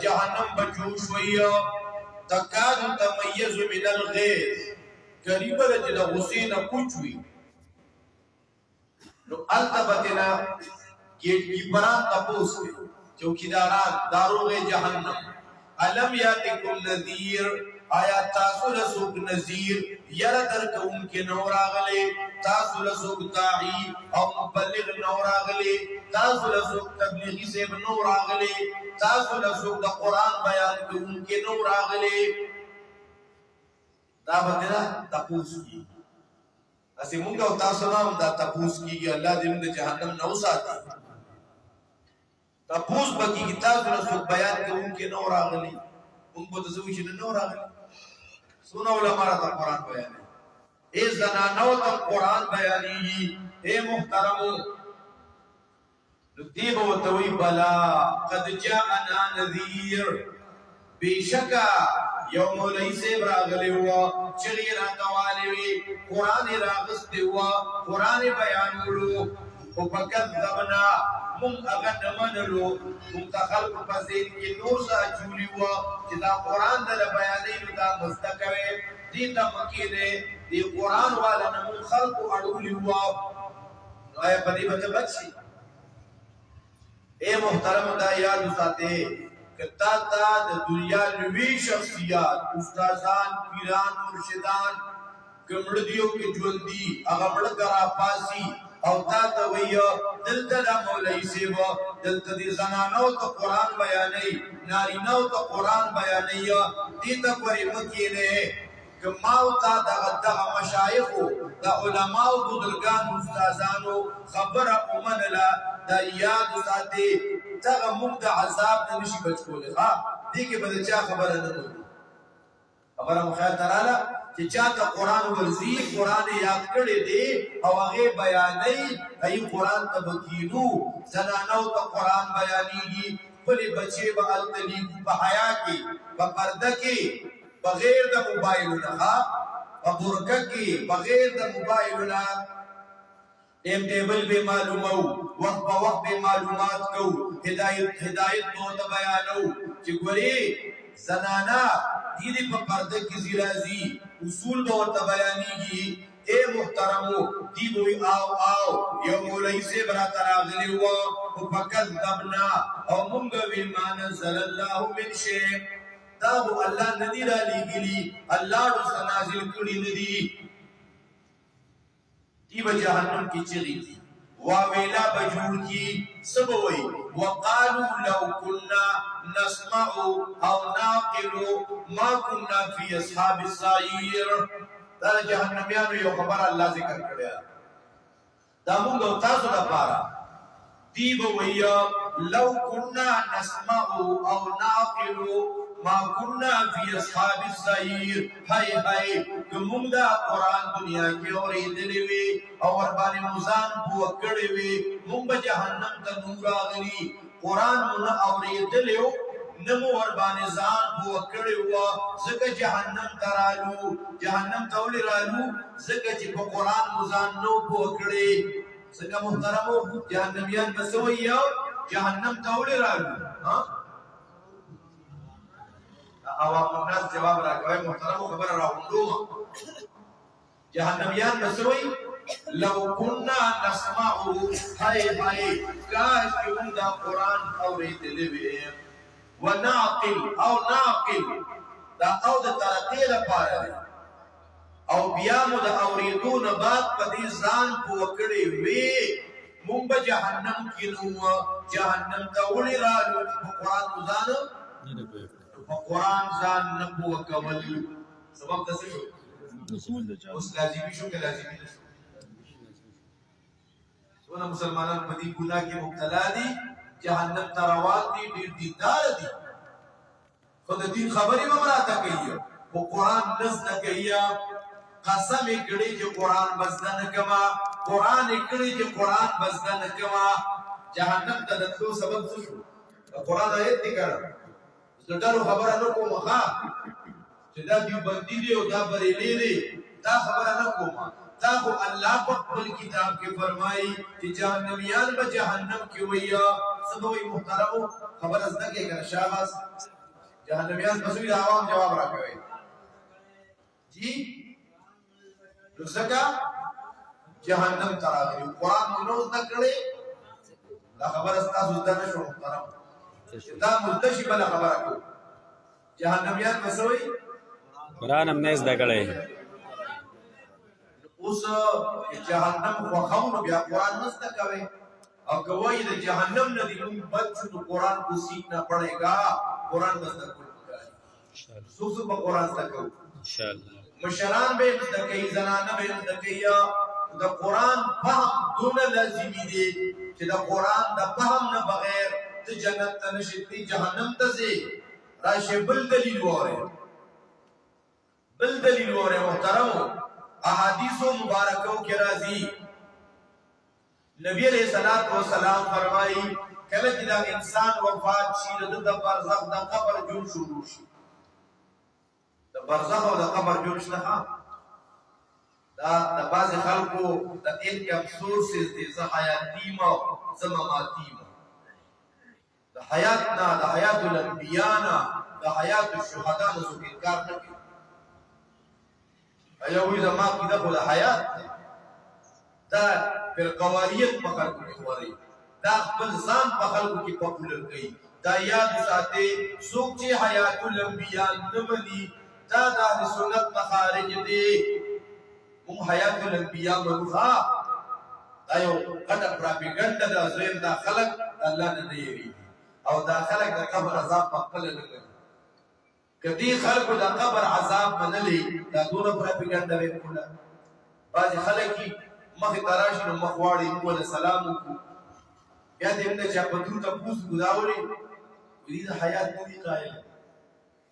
جهنم بجوش ويا تكاد تميز من الغيظ قريبا لجد غسين كوچوي نو التبتنا گیٹ کیپران تپوس کے چوکیداران داروغ جہنم علم یاتکم نذیر آیا تاسو لسوک نذیر یرا درک ان کے نوراغلے تاسو لسوک داعی او مبلغ نوراغلے تاسو لسوک تبلیغی سے نوراغلے تاسو لسوک دا قرآن بیان کے ان کے نوراغلے دا بتنا تپوس کی اسی مونگا و تاسو نام دا تپوس کی گی اللہ دے مونگا جہنم نو ساتا تپوس بکی کی تاسو لسوک بیان کے ان کے نوراغلے ان کو تسویشن نوراغلے سونا علماء را قرآن بیانی اے زنانو تا قرآن بیانی اے محترمو دیب و توی بلا قد جاءنا نذیر بیشکا یوم علیہ سے براغلے ہوا چغیر آتوالی وی قرآن راغست ہوا قرآن بیانولو خو فکذبنا مونږ هغه نه منلو مونږ ته خلکو په ذهن کې نور څه اچولي وه چې دا قرآن دله بیانوي نو دا مزده کوئ دې ته مه کښېنئ دې قرآن والا نه مونږ خلکو اړولي وه نو آیا په دې به ته بچ شي اے محترم دا یاد وساتئ کہ تا د دنیا لوی شخصیات استادان پیران مرشدان کمړ دیو کې ژوند دي هغه مړ کرا پاسي او تا ته ویو دلته د مولوی سیب دلته د زنانو ته قران بیانې نارینو ته قران بیانې دې ته پرې مکه نه کماو تا د مشایخ د علماء بزرگان استادانو خبره ومنله دا یاد ساتي دغه موږ د عذاب نه نشي بچ کولی ها دې کې به چا خبره نه کوي خبره مو خیال تراله چې چا ته قران ورزي قران یاد کړي دي او هغه بیانې ای قران ته بکینو زنانو ته قران بیانېږي خپل بچي به التلی په حیا کې په پرده کې بغیر د موبایل نه په برکه کې بغیر د موبایل نه ٹیم ٹیبل به معلومو وخت په وخت به معلومات کو هدایت نو ته بیانو چې ګوري زنانا دې په پرده کې زیرازي اصول به ورته بیانېږي اے محترمو دی وی آو یو مولوی سے برات راغلی و فکذبنا او مونږ وی ما نزل الله من شیء دا الله ندی را لګلی الله د نازل کړي ندی دی به جهنم کی چغی تھی واویلا بجور کی سبوی وقالوا لو كنا نسمع او ناقل ما كنا في اصحاب السعير دا جهنميانو یو خبر الله ذکر کړی دا موږ تاسو لپاره دی به ویا لو كنا نسمع او ناقل ما كنا في اصحاب السعير هاي کوم دا قران دنیا کې اورېدلې وي او ور باندې موزان بو کړې وي موږ جهنم ته نور راغلي قران مون اورېدلې نمو ور باندې ځان بو کړې و زکه جهنم ترالو جهنم تولې رالو زکه چې په قران موزان نو بو کړې زکه محترمو جهنميان بسوي جهنم تولې رالو ها عوام الناس جواب راکوي محترم خبر راوندو جهنميان مسوي لو كنا نسمع هاي كاش كون دا قران اورېدلې وي ونعقل او ناقل دا او د ترقی لپاره او بیا مو د اورېدو نه بعد په دې ځان پوکړې وي مونږ به جهنم کې نو جهنم ته ولې رالو قران ځان قرآن ځان نه پوه کول سبب د څه شو اصول د چا اوس لازمي شو که لازمي نشو څونه مسلمانان په دې ګناه کې مبتلا دي جهنم ته روان دي ډېر دیندار دي خو د دین خبرې به مراته کوي خو قرآن نه زده کوي قسم یې کړی چې قرآن به زده نه کومه قرآن یې کړی چې قرآن به زده نه کومه جهنم ته د تلو سبب څه شو د قرآن آیت دی کړه ډېرو خبره نه کوم ښا چې دا دیوبندي دی او دا بریلي دی دا خبره نه کوم دا خو الله په خپل کتاب کې فرمایي چې جهنميان به جهنم کې ویا سبوي محترمو خبره زده کې کنه شاباس جهنميان مسوي عوام جواب راکوي جی دوسرا جهنم تراغلی قرآن نو زده کړي دا خبره تاسو زده نشو محترم دا مدشي بل خبره کو جهنميان مسوي قرآن هم نه زده کړي اوس جهنم خو خاور بیا قرآن نه زده کوي او کوي د جهنم نه دی موږ بچو تو قرآن کو سیکھنا پڑے گا قرآن زده کوي سوسو په قرآن زده کوي ان شاء الله مشران به زده کوي زنانه به زده کوي د قرآن فهم دون لازمي دي چې د قرآن د فهم نه بغیر ته جنت ته نشي ته جهنم ته ځي راشه بل دلیل وره محترمو احادیث مبارکو کې راځي نبی علیہ الصلوۃ والسلام فرمایي کله چې دا انسان وفات شي د برزخ د قبر جوړ شروع شي د برزخ او د قبر جوړ شنه دا د بعضې خلکو د انکم سورسز دی، زه حیاتي یم زه مماتي یم. د حیات نه، د حیات الانبیا نه، د حیات الشهدا نه څوک انکار نه کوي. یو وایي زما عقیده خو د حیات دی. دا فرقواریت په خلکو کې خوري، دا خپل ځان په خلکو کې پاپولر کوي. دا یاد ساتئ، څوک چې حیات الانبیا نه مني دا د اهل سنت نه خارج دی. موږ حیات الانبیا منو. ها دا یو غټه پراپیګنډه ده. زویم دا خلک د الله نه نه یېرېږي او دا خلک د قبر عذاب په خپله نه مني. که دې خلکو د قبر عذاب منلی دا دونه پراپیګنډه وې کوله. بعضې خلک یې مخې ته راشي نو مخ واړوي، موږ ورله سلام وکړو، بیا دې موږ چا پترو تپوس کړو دا ولې دې د حیات نه دي قایل.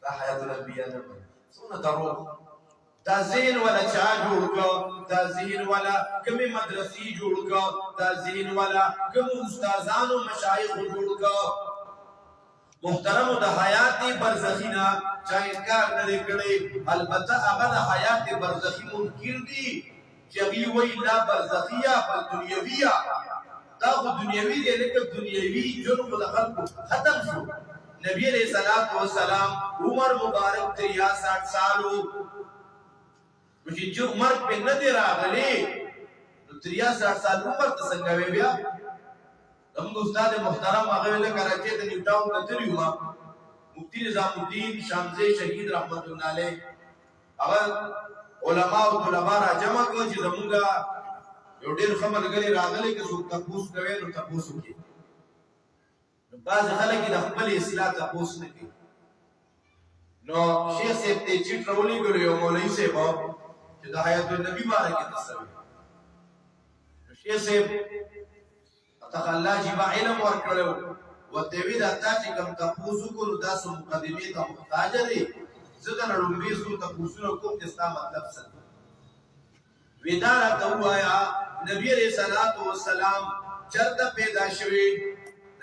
دا حیات الانبیا نه مني. څومره دروغ. دا ذهن والا چا جوړ کړ؟ دا ذهن والا کومې مدرسې جوړ کړ؟ دا ذهن والا کومو استادانو مشایخو جوړ کړ؟ محترمو د حیات برزخی نه چا انکار نه دی کړی. البته هغه د حیات برزخی منکر دي چې هغوی وایي دا برزخیه بل دنیویه. دا خو دنیوي دی، لکه دنیوي ژوند خو د خلکو ختم شو. نبی علیہ السلام عمر مبارک 63 سالو چې جو مرګ په نه دی راغلی نو 63 سال عمر ته څنګه وی بیا. زموږ استاد محترم هغه ویل کراچۍ ته نیو ټاون ته تللی وم، مفتی نظام الدین شامزی شهید رحمت الله علیه هغه علما او طلبا را جمع کړل چې زمونږ یو ډېر ښه ملګري راغلی که څوک تپوس کوي نو تپوس وکړي. نو بعضې خلک یې د خپلې اصلاح تپوس نه کوي. نو شیخ صاحب ته چیټ راولېږلو یو مولوي صاحب چې د حیات النبي باره کې څه وایي. نو شیخ صاحب ته الله جیبه علم ورکړی و، ورته یې ویل تا چې کوم تپوس وکړو نو دا څه مقدمې ته محتاجه دی، زه درنه لومړی څو تپوسونه کوم چې ستا مطلب څه دی. وی دا راته ووایه نبي علیه الصلاة والسلام چېرته پیدا شوي؟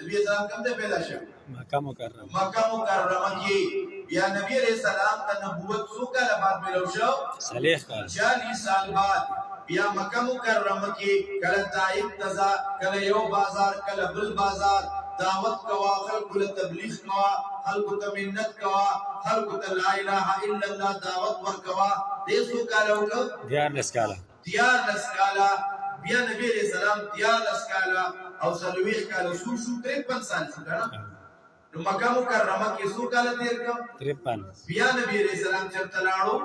نبي علیه السلام کوم ځای پیدا شوي؟ مکه مکرمه کې. بیا نبی علیہ السلام ته نبوت څو کاله بعد ملو شو؟ 40 سال بعد. بیا مکه مکرمه کې کله طائف ته ځه، کله یو بازار کله بل بازار، دعوت کوا، خلکو له تبلیغ کوا، خلکو ته منت کوا، خلکو ته لا اله الا الله دعوت ورکوا. دې څو کاله وکړه؟ 14 کاله. بیا نبی علیہ السلام 14 کاله او 40 کاله شو 53 سال شو کنه. نو مکه مکرمه کې څو کاله تیر کړ؟ 53. بیا نبی علیہ السلام چرته لاړو؟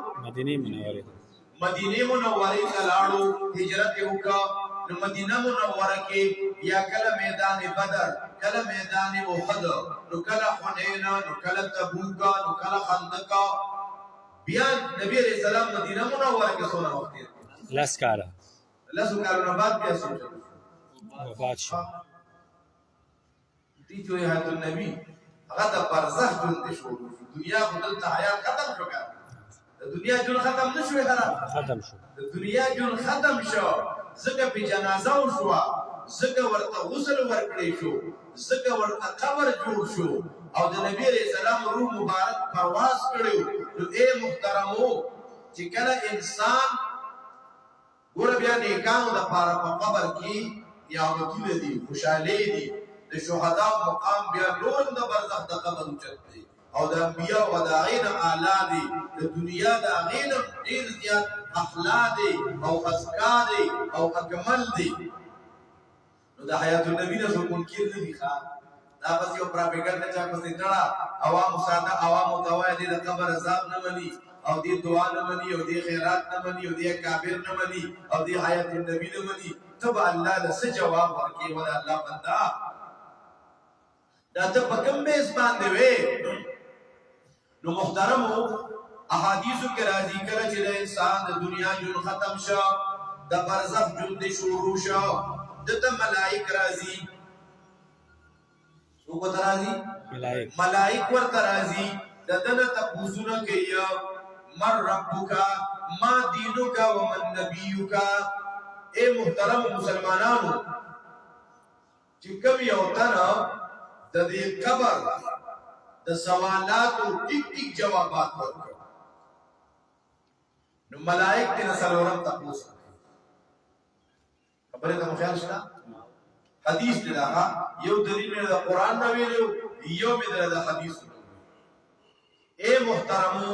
مدینه منوره ته لاړو، هجرت یې وکړه. نو مدینه منوره کې یا کله میدان بدر، کله میدان احد، نو کله حنین، نو کله تبوک، نو کله خندق. بیا نبی علیہ السلام مدینه منوره کې څونه وخت تیر کړ؟ 10 کاله. 10 کالونو بعد بیا څه وفات شو. دې چې حیات النبي هغه د برزخ ژوند شو. دنیا خو دلته حیات ختم شو که د دنیا ژوند ختم نه شو؟ ختم شو. د دنیا ژوند ختم شو ځکه پې جنازه وشوه، ځکه ورته غسل ورکړی شو، ځکه ورته قبر جوړ شو او د نبي علیه السلام روح مبارک پرواز کړی. نو ای محترمو چې کله انسان ګوره بیا نیکانو دپاره په قبر کې نعمتونه دي، خوشحالۍ دي. د شهداو مقام بیا نور د برزخ د قبر اوچت دی او د انبیاء و د هغې نه اعلی دی. د دنیا د هغې نه ډېر زیات اخلا دی او ازکا دی او اکمل دی. نو د حیات النبي نه څوک منکر نه دي. دا بس یو پراپیګنډه چا پسې کړه، عوامو ساده عوامو ته وایي دې د قبر عذاب نه مني او دې دعا نه مني او دې خیرات نه مني او دې کافر نه مني او دې حیات النبي نه مني. ته به الله له څه جواب ورکړې؟ ولا الله بنده دا ته په کوم بیس باندې وې؟ نو محترمو احادیثو کې راځي کله چې د انسان د دنیا ژوند ختم شو، د برزخ ژوند شروع شو، دته ملائک راځي. څوک ورته راځي؟ ملائک ورته راځي، د ده نه تپوسونه کوي من ربک، ما دینک ومن نبیک. اے محترم مسلمانانو چې کوم یو تنه د دې قبر د سوالاتو ټیک ټیک جوابات ورکړ، نو ملائک تینا سلورم تپوس خبره ته خیال شته حدیث دی دا یو دلیل د قران نه ویلو یو می د حدیث اے محترمو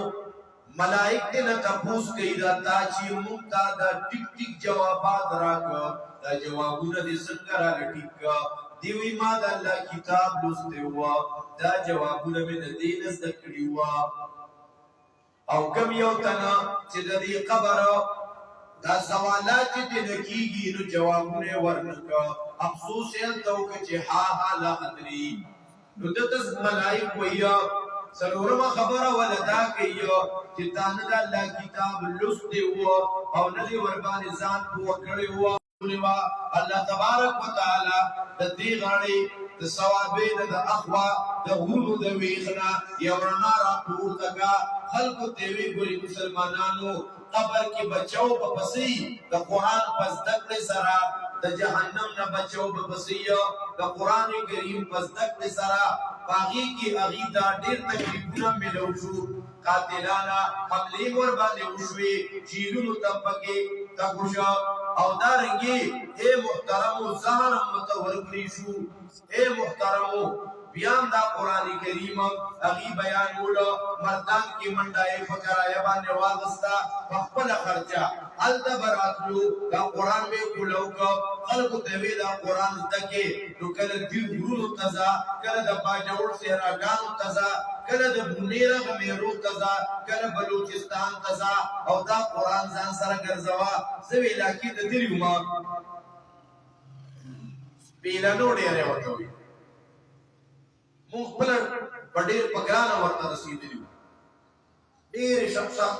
ملائک تینا تپوس کوي دا تا چې مونږ ته دا ټیک ټیک جوابات راکړه دا جوابونه دې څنګه را لټیک دیوی ما د الله کتاب لوسته و دا جوابونه مې د دین زده کړی و او کم یو تنا چې د دې قبر دا سوالات دې نکیږي نو جوابونه ورنکا افسوس یې ته چې ها ها لا ادري نو د تس ملائک ویا سلورمه خبره ولدا کوي چې تاسو د الله کتاب لوسته و او نه ور باندې ځان پوه کړی و الله تبارک وتعالى د دې غاړي د ثوابین د اخوا د غرو د ویخنا یو رڼا پورتګه خلق ته وی ګوري مسلمانانو قبر کې بچو په پسې د قران پس دکړه سره د جهنم نه بچو په پسې د قران کریم پس دکړه سره باغی کې اغیدا ډېر تکلیفونه ملو شو قاتلانا حمله ور باندې وشوي جیلونو تپکه تګوشا او دارنګي اے محترمو زهر متور کړی شو اے محترمو بیان دا قران کریم اغي بیان وړو مردان کې منډای فکرایا باندې واغستا خپل خرچا الدبراتلو دا قران به کولو کو خلق ته وی دا قران دکې نو کله دی ورونو تزا کله د باجوړ سهراګانو تزا کله د بنیره غمیرو تزا کله بلوچستان تزا او دا قران ځان سره ګرځوا زوی لاکی د دیوما پیلانو ډیره وته مون خپل ډېر پګرانه ورته رسیدلی ډېر شخصات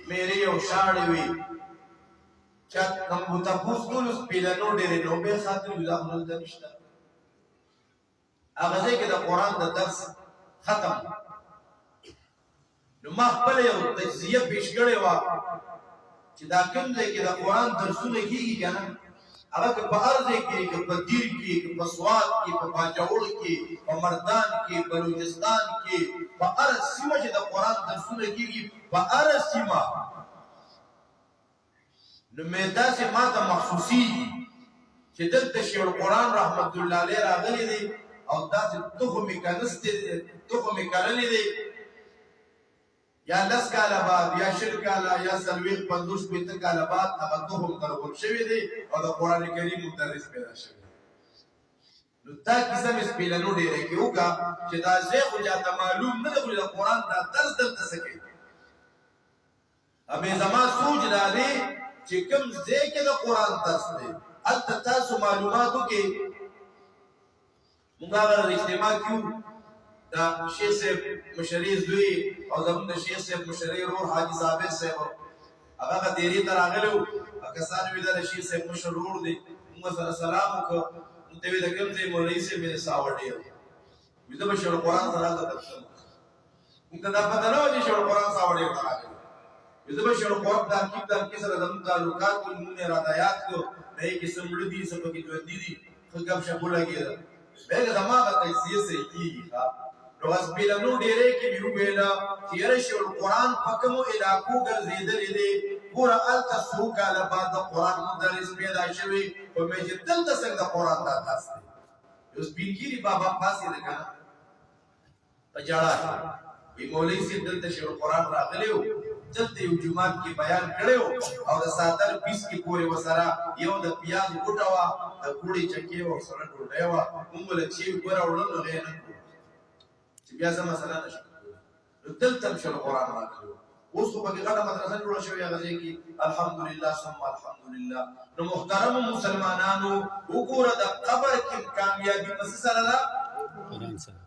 مېری او شاړې وي چې کوم تاسو ټول پیلانو ډېر نو به خاطر ولاحول د نشته هغه ځکه د قران د درس ختم نو ما خپل یو تجزیه پیش کړې و چې دا کوم ځای کې د قران درسونه کیږي کنه هغه په هر ځای کې په دیر کې په سواد کې په باجوړ کې په مردان کې بلوچستان کې په هر سیمه چې د قران درسونه کیږي په هر سیمه نو مې تاسو ما ته محسوسي چې دلته شیخ القران رحمت الله علیه راغلي دي او تاسو ته مې کنيسته ته مې کړلې دي یا لس کاله بعد یا شل کاله یا سلویخ 50 کاله بعد هغه ته هم ترغب شوی دی او د قران کریم مدرس پیدا شوی نو دا کیسه مې سپیلنو ډیره کې وکا چې دا زه خو جاته معلوم نه دی د قران دا درس دلته سکی ابه زما سوچ دا دی چې کوم ځای کې د قران درس دی البته تاسو معلوماتو کې موږ غواړو اجتماع کیو دا شیخ صاحب مشری زوی او زمون د شیخ صاحب مشری روح حاجی ثابت صاحب هغه دیری تر راغلو کسان ویل د شیخ صاحب مشرور دی موږ سره سلام وکړو ته وی د کوم ځای مولوی صاحب مې ساوړ دی وی د بشر قران سره راځه موږ دا پته نه و چې شر قران ساوړ دی وی د بشر قران د کتاب کې سره زمون تعلقات موږ را دایات کو نه کې سمړ دي سبا کې ژوند دي خو کوم شپه لګیږي بهله دماغه تجزیه سره کیږي نو اس بیلنو ډیره کې بیو ویلا چې رشي القرآن پکمو علاقو ګرځیدلې دي پورا الته سو کاله بعد قرآن مدرس پیدا شوی او مې چې دلته څنګه قرآن دا تاسو اوس بیګيري بابا پاسې ده کنه پجاړه وی مولوی سي دلته شي قرآن راغلیو دلته یو جمعات کې بیان کړو او د ساتر 20 کې پورې وسره یو د پیاز ګټوا د کوړي چکه او سره ډوډۍ وا موږ له چی ګورولو نه غینه بیا زما مثلا نشو دلته شل قران راغلی اوس په کې غټه مدرسه جوړه شوې هغه کې الحمدلله ثم الحمدلله نو محترم مسلمانانو وګوره د قبر کې کامیابی پس سره ده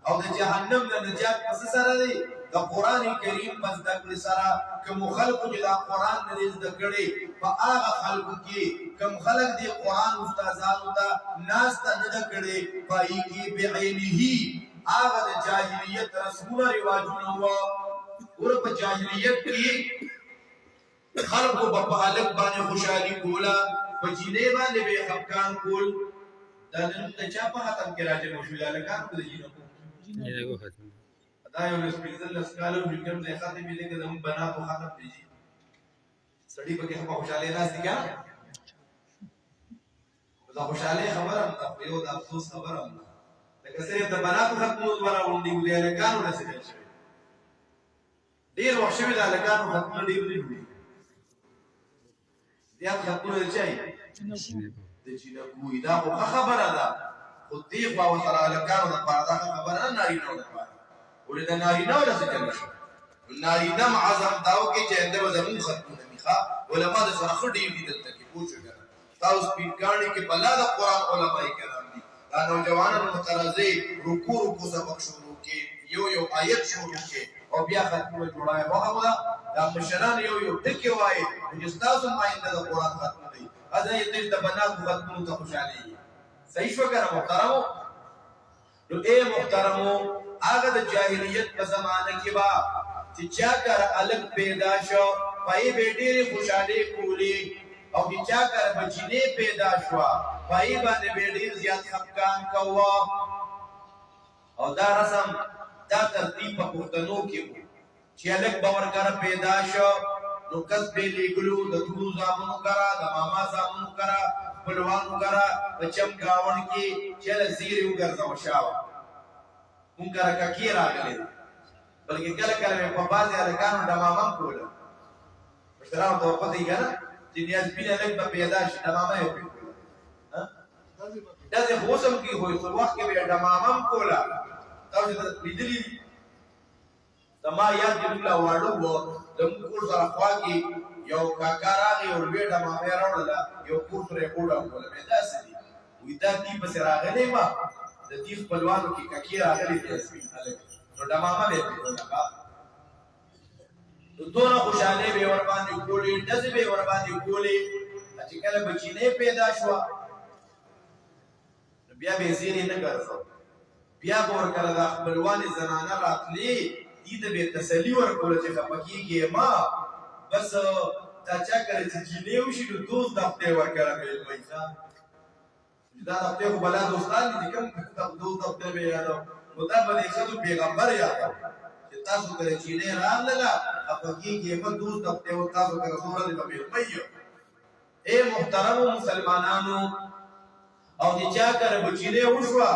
او د جهنم د نجات پس سره دی د قران کریم پس د سره کوم خلق چې د قران نه زده کړي په هغه خلق کې کوم خلق دی قران استادانو ته ناس ته نه کړي پای کې بعینه آغا دا جاہلیت رسمونا رواجونا ہوا اور پا جاہلیت کی خلق و بپالک بانے خوشحالی کولا پا جینے بانے بے خبکان کول دا ننم دا چاپا ختم کرا جے مشولا لکان کو دا جینا کو دا یو نسپیزن لسکالو جنگم دے ختم بھی دے کہ دا ہم بنا تو ختم دیجی سړی پکې هم خوشاله نه ستي کنه دا خوشاله خبره هم ده یو د افسوس خبره هم ده لکه صرف د بناتو ختمو دوره غونډې ولې هلکانو رسېدل شوي ډېر وخت شوي د هلکانو ختمونه ډېر نه جوړېږي زیات ختمونه د چا د چینکوي دا خو ښه خبره ده خو دې خوا ورسره هلکانو دپاره دا ښه خبره نه نارینهو دپاره ولې د نارینهو رسېدلی شو نارینه هم عزم دا وکړي چې آینده به زمونږ ختمونه وي ښه علما د سره ښه ډېر دي دلته کې پوه شو که نه تاسو سپینکاڼي کې بلا د قرآن علمای کرام دي دا نوجوانانو مترازی رکو سبق شروع کې یو آیت شروع کې او بیا ختمونه جوړای وهمه ده دا مشران یو ټکی وایي چې ستاسو هم آینده د قرآن ختمه دی اځه یې د بناتو ختمونو ته خوشحالېږي صحیح شو که نه محترمو نو ای محترمو هغه د جاهلیت په زمانه کې به چې چا کره الګ پیدا شو پای به ډېرې خوشحالۍ کولې او چې چا کره بچینې پیدا شوه پای باندې به ډېر زیات خفګان کوه او دا رسم دا ترتیب په پښتنو کې و چې الګ به ورکره پیدا شو نو کس به لیږلو د ترو زامنو کره د ماما زامنو کره خپلوانو کره په چم ګاونډ کې چې له زیرې وګرځوه شاوه مونږ کره ککې راغلې ده بلکې کله کله مې په بعضې هلکانو ډمامه هم کوله مشترانو ته پته یې که نه چې نیازبین هلک به پیدا شي ډمامه یې پرې کوله داسې خو اوس هم کېږي خو یو وخت کې به یې ډمامه هم کوله تاسو لیدلي دي زما یاد کې ټوله واړه وو زموږ کور سره خوا کې یو کاکا راغی او لویه ډمامه یې راوړله یو کور سره یې کوډه وکړله مې داسې دي وایي دا دې پسې راغلی وه د دې خپلوانو کې ککې راغلې دي سپین هلک نو ډمامه به یې پرې کوله نو دونه خوشحالۍ به یې ورباندې کولې ډزې به یې ورباندې کولې چې کله بچینۍ پیدا شوه نو بیا به یې زیرې نه ګرځو بیا به ورکره دا خپلوانې زنانه راتلې دې ته به یې تسلي ورکوله چې خفه کېږې ما بس دا چا کله چې جینۍ وشي نو دوست دفتې ورکره مېلمۍ ښه دا دفتې خو بلا دوستان دي چې کوم دوست دفتې به یادو نو دا به د ښځو پیغمبر یادو چې تاسو کله جینۍ راغلله خفه کېږې مه دوست دفتې و تاسو کله څومره دې به مېلمۍ یو ای محترمو مسلمانانو او چې چا کله به جینۍ وشوه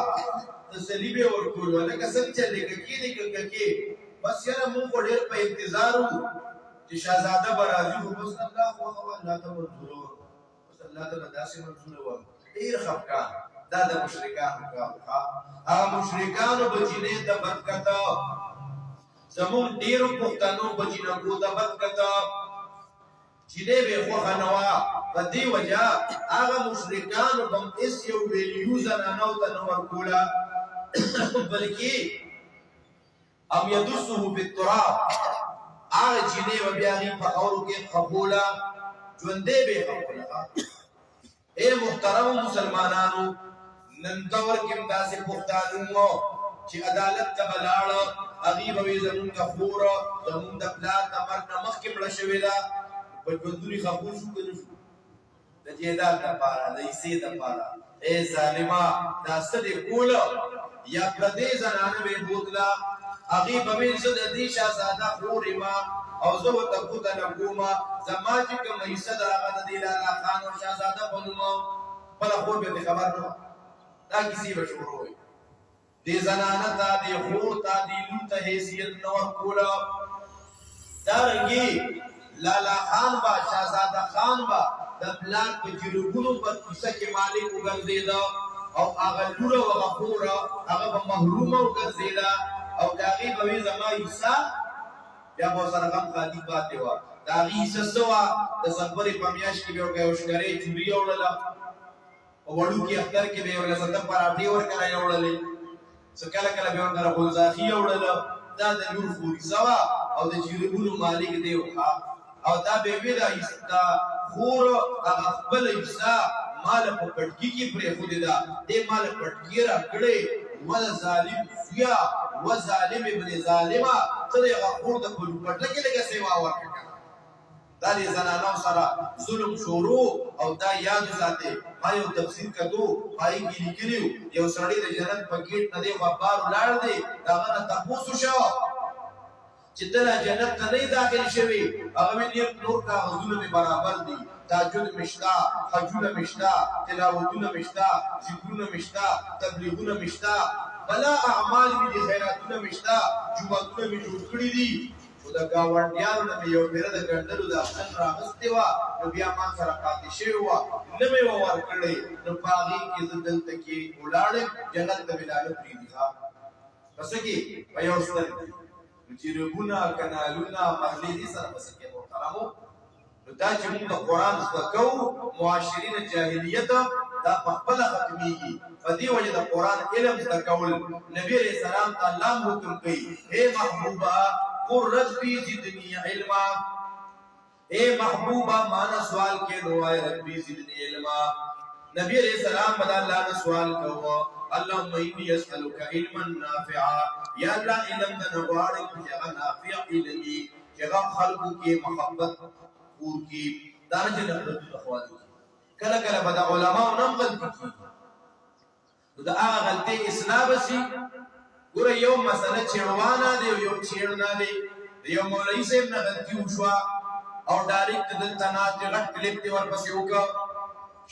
تسلي به یې ورکولو لکه څنګه چې ککې دی که ککې بس یاره مونږ خو ډېر په انتظار وو چې شهزاده به راځي خو بس الله خوښه وه الله ته منظوره وه بس الله ته به داسې منظوره وه ډېر خفګان دا د مشرکانو کار و هغه مشرکانو به جینۍ ته بد کته زمونږ ډېرو پښتنو به جینکو ته بد کته جینۍ به یې خوښه نه وه په دې وجه هغه مشرکانو به هم هېڅ یو ویلیو زنانو ته نه ورکوله بلکې ام یدسه فی التراب هغه جینۍ به بیا هغې په خاورو کې خپوله ژوندۍ به یې خپوله اے محترم مسلمانانو نن دور کې هم داسې پښتانه وو چې عدالت ته به لاړه هغې به وي زمونږ خور زمونږ د پلار د مرګ نه مخکې مړه شوې ده په ژوندوني خپو شو که نه شو د جیداد دپاره د حصې دپاره ای ظالمه دا څه دې کوله یا پردۍ زنانه به یې بوتله هغې به ویل زه د دې شهزاده خور یم او زه ورته ګوته نه کومه زما چې کومه حصه ده هغه د دې لالا خان او شهزاده په نوم خپله خور به ترې خبر نه وه دا کیسې به شروع وي دې زنانه ته دې خور ته دې لور ته حیثیت نه ورکوله دارنګې لالا خان به شهزاده خان به د پلار په جروبونو په کیسه کې مالک وګرځېده او هغه لور او هغه خور هغه به محرومه وګرځېده او د هغې به وي زما حصه بیا به ورسره غم خالي پاتې وه د هغې حصه څه وه د سفرې په میاشت کې به یې ورکه یو شکرۍ چوري یوړله په وړوکي اختر کې به یې ورله سته پراټې ورکره یوړلې څه کله کله به یې ورکره ګلزاخي یوړله دا د لور خوریزه وه او د جریبونو مالک دی وښه او دا به یې وي د خور هغه خپله حصه ماله په پټکي کې پرېښودې ده دې ماله پټکي راکړې و ظالم زویا و ظالم ابن ظالمه ته د هغه خور د پټه کې لږه سیوا ورکړه دا د زنانو سره ظلم شروع او دا یاد ساتئ ما یو تفسیر کتو هغې کې لیکلي یو سړی د جنت په ګیټ نه دی خوا بار ولاړ دی د هغه نه تپوس وشو چې تل جنت ته نه داخل شوی هغه دې نور کاغذونه برابر دي تهجد مشتا حجونه مشتا تلاوتونه مشتا ذکرونه مشتا تبلیغونه مشتا بلا اعمال دي خیراتونه مشتا جوړونه می جوړ کړی دي او دا گاونډیانو نه یو پیره د ګندلو د احسن راغستې وه نو بیا ما سره پاتې شوې وه نه مې ورکړی نو په هغې کې زه دلته کې ولاړم جنت ته مې لاله پرېږدي ښه پسه کې په یو سترګې نو جربونه کنالونه محلې دې سره پسه کې محترمو نو دا چې موږ د قرآن زده کوو معاشرین جاهلیت دا په خپله ختمېږي په دې وجه د قرآن علم زده کول نبي علیه السلام ته الله حکم کوي ای محبوبه قل ربی زدنی علما اے محبوبہ مانا سوال کے دعائے ربی زدنی علما نبی علیہ السلام بدا اللہ نے سوال کہو اللہم انی اسألوک علما نافعا یا اللہ علم دا نوارک جگہ نافع علمی جگہ خلق کے محبت پور کی دارج نفرت اخوالی کلا کلا بدا علماء نم غلطی کی دا آغا غلطی اسلام سی ګوره یو مسله چیړوانه دی یو چیړنا دی یو مولوي صاحب نه غلطي وشوه او ډایرکټ دلته ناست دی غټ کلیپ دی ورپسې وکړه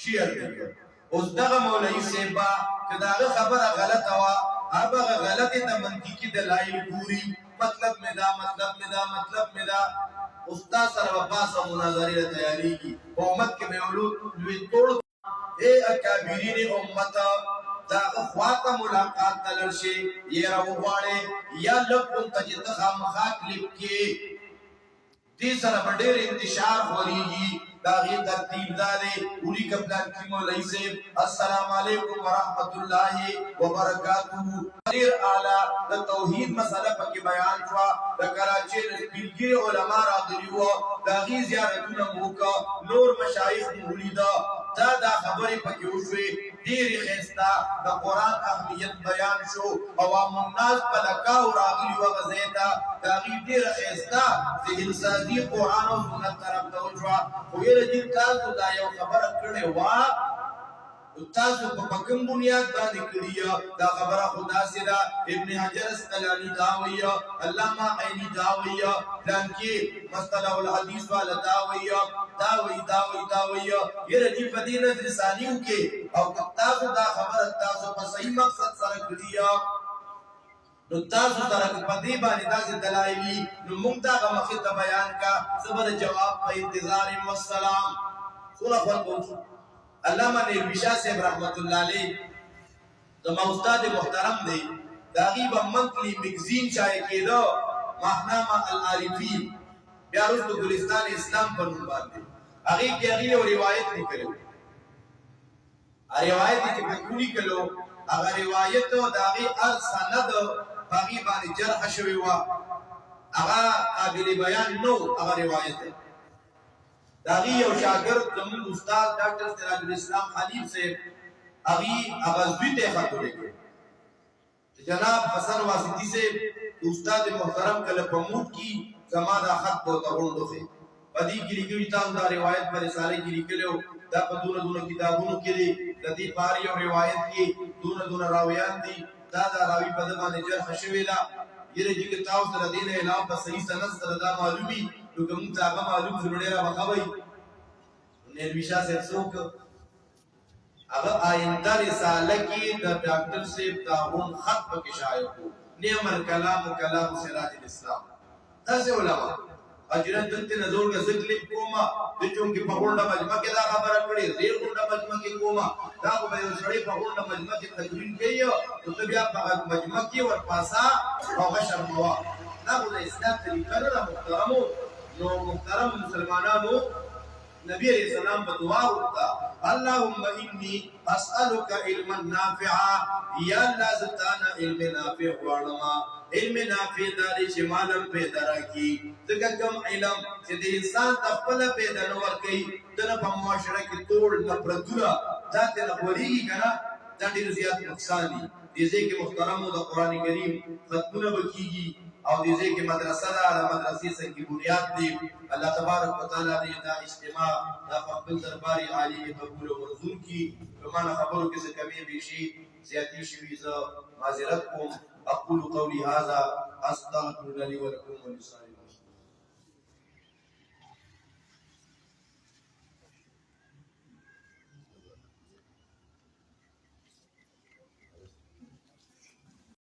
شیر دی اوس دغه مولوي صاحب به که د هغه خبره غلطه وه هغه غلطې ته منطقي دلایل ګوري مطلب مې دا مطلب مې دا مطلب مې دا استاد سره به پاسه مناظرې ته تیارېږي په امت کې به یو لوی توړ اے اکابرین امت دا خواته ملاقات تلل شي یې راوغواړي یا لکون ته چې ته خامخا کلیپ کې دې سره به ډېر انتشار خورېږي دا غي ترتیب دا دی ولی کپلان کی مولوی صاحب السلام علیکم ورحمت الله وبرکاتہ ډېر اعلی د توحید مسله پکې بیان شو د کراچۍ سپینګي علما راغلي وو دا غي زیارتونه موکا نور مشایخ مولیدا دا خبرې پکې وشوي ډېرې ښایسته د قرآن اهمیت بیان شو عوام الناس په لکاو راغلي وه غزې ته د هغې ډېره ښایسته ذهن سازي قرآن او سنت طرف ته وشوه خو یره دې تاسو دا یو خبره کړې وه تاسو په کوم بنیاد باندې کړی دا خبره خو داسې ده ابن حجر اسقلاني دا وایي علامه عیني دا وایي پلانکي مصطلح الحدیث والا دا وایي دا وایي دا وایي دا وایي یره دې په دې نظر ثاني وکړي او تاسو دا خبره تاسو په صحیح مقصد سره کړی نو تاسو سره په دې باندې داسې دلایل نو موږ دا مخې ته بیان کا زبر جواب په انتظار والسلام سورہ خلق علامہ نیلوی شاہ صاحب رحمت اللہ علیہ زما استاد محترم دی دا غیب منتلی مگزین چاہے کی دو ماہنامہ العارفین بیا رسل گلستان اسلام پر نمبر دی اغیب کی اغیب و روایت نکلو روایت کی پکونی کلو اگر روایت دا غیب ارساند باغیبانی جرح شوی و اغا قابل بیان نو اگر روایت ہے داغی یو شاگرد زمون استاد ڈاکٹر سراج الاسلام خلیل سے اغی اغزوی تے خطو لے گئے جناب حسن واسطی سے استاد محترم کل پمود کی زمان دا خط بہتا روندو سے پدی کی لکھوی تاہم دا روایت پر رسالے کی لکھلے دا پا دون کتابونو کے لئے دی پاری اور روایت کی دون راویان دی دا راوی پدمان جرح شویلا یہ جی کتاو سر دین اعلام پا صحیح سنس سر دا معلومی کیونکہ مونږ هغه معلوم زړه راوخوي نیلوی شاه صاحب څوک هغه آینده رساله کې د ډاکټر صاحب داغون خط پکې شایع کو نعم الکلام کلام سراج الاسلام تاسو علماء اجرن دلته نزول کا ذکر کوما د چونګي په غونډه مجمع کې دا خبره کړې زیر غونډه مجمع کې کوما دا به یو سړی په غونډه مجمع کې تقریر کوي او ته بیا په مجمع کې ورپاسا او شرموا دا د اسلام طریقه نه محترمو نو محترم مسلمانانو نبی علیہ السلام بدعا وکړه اللهم انی اسالک علما نافعا یا الله زتانا علم نافع غواړم علم نافع داري چې مالم پیدا راکړي ځکه کوم علم چې د انسان خپل پیدا نه ورکړي دنه په معاشره کې توړ نفرتونه ذات نه وريږي کنه دا ډیر زیات نقصان دي دې کې محترمو د قران کریم ختمونه وکړي او دې کې مدرسه ده د مدرسې څخه بنیاد دی الله تبارک وتعالى دې دا اجتماع د خپل درباري عالی قبول او منظور کی بمانه خبرو کې څه کمی به شي زیاتی شوي ز معذرت کوم اقول قولي هذا استغفر لي ولكم ولسائر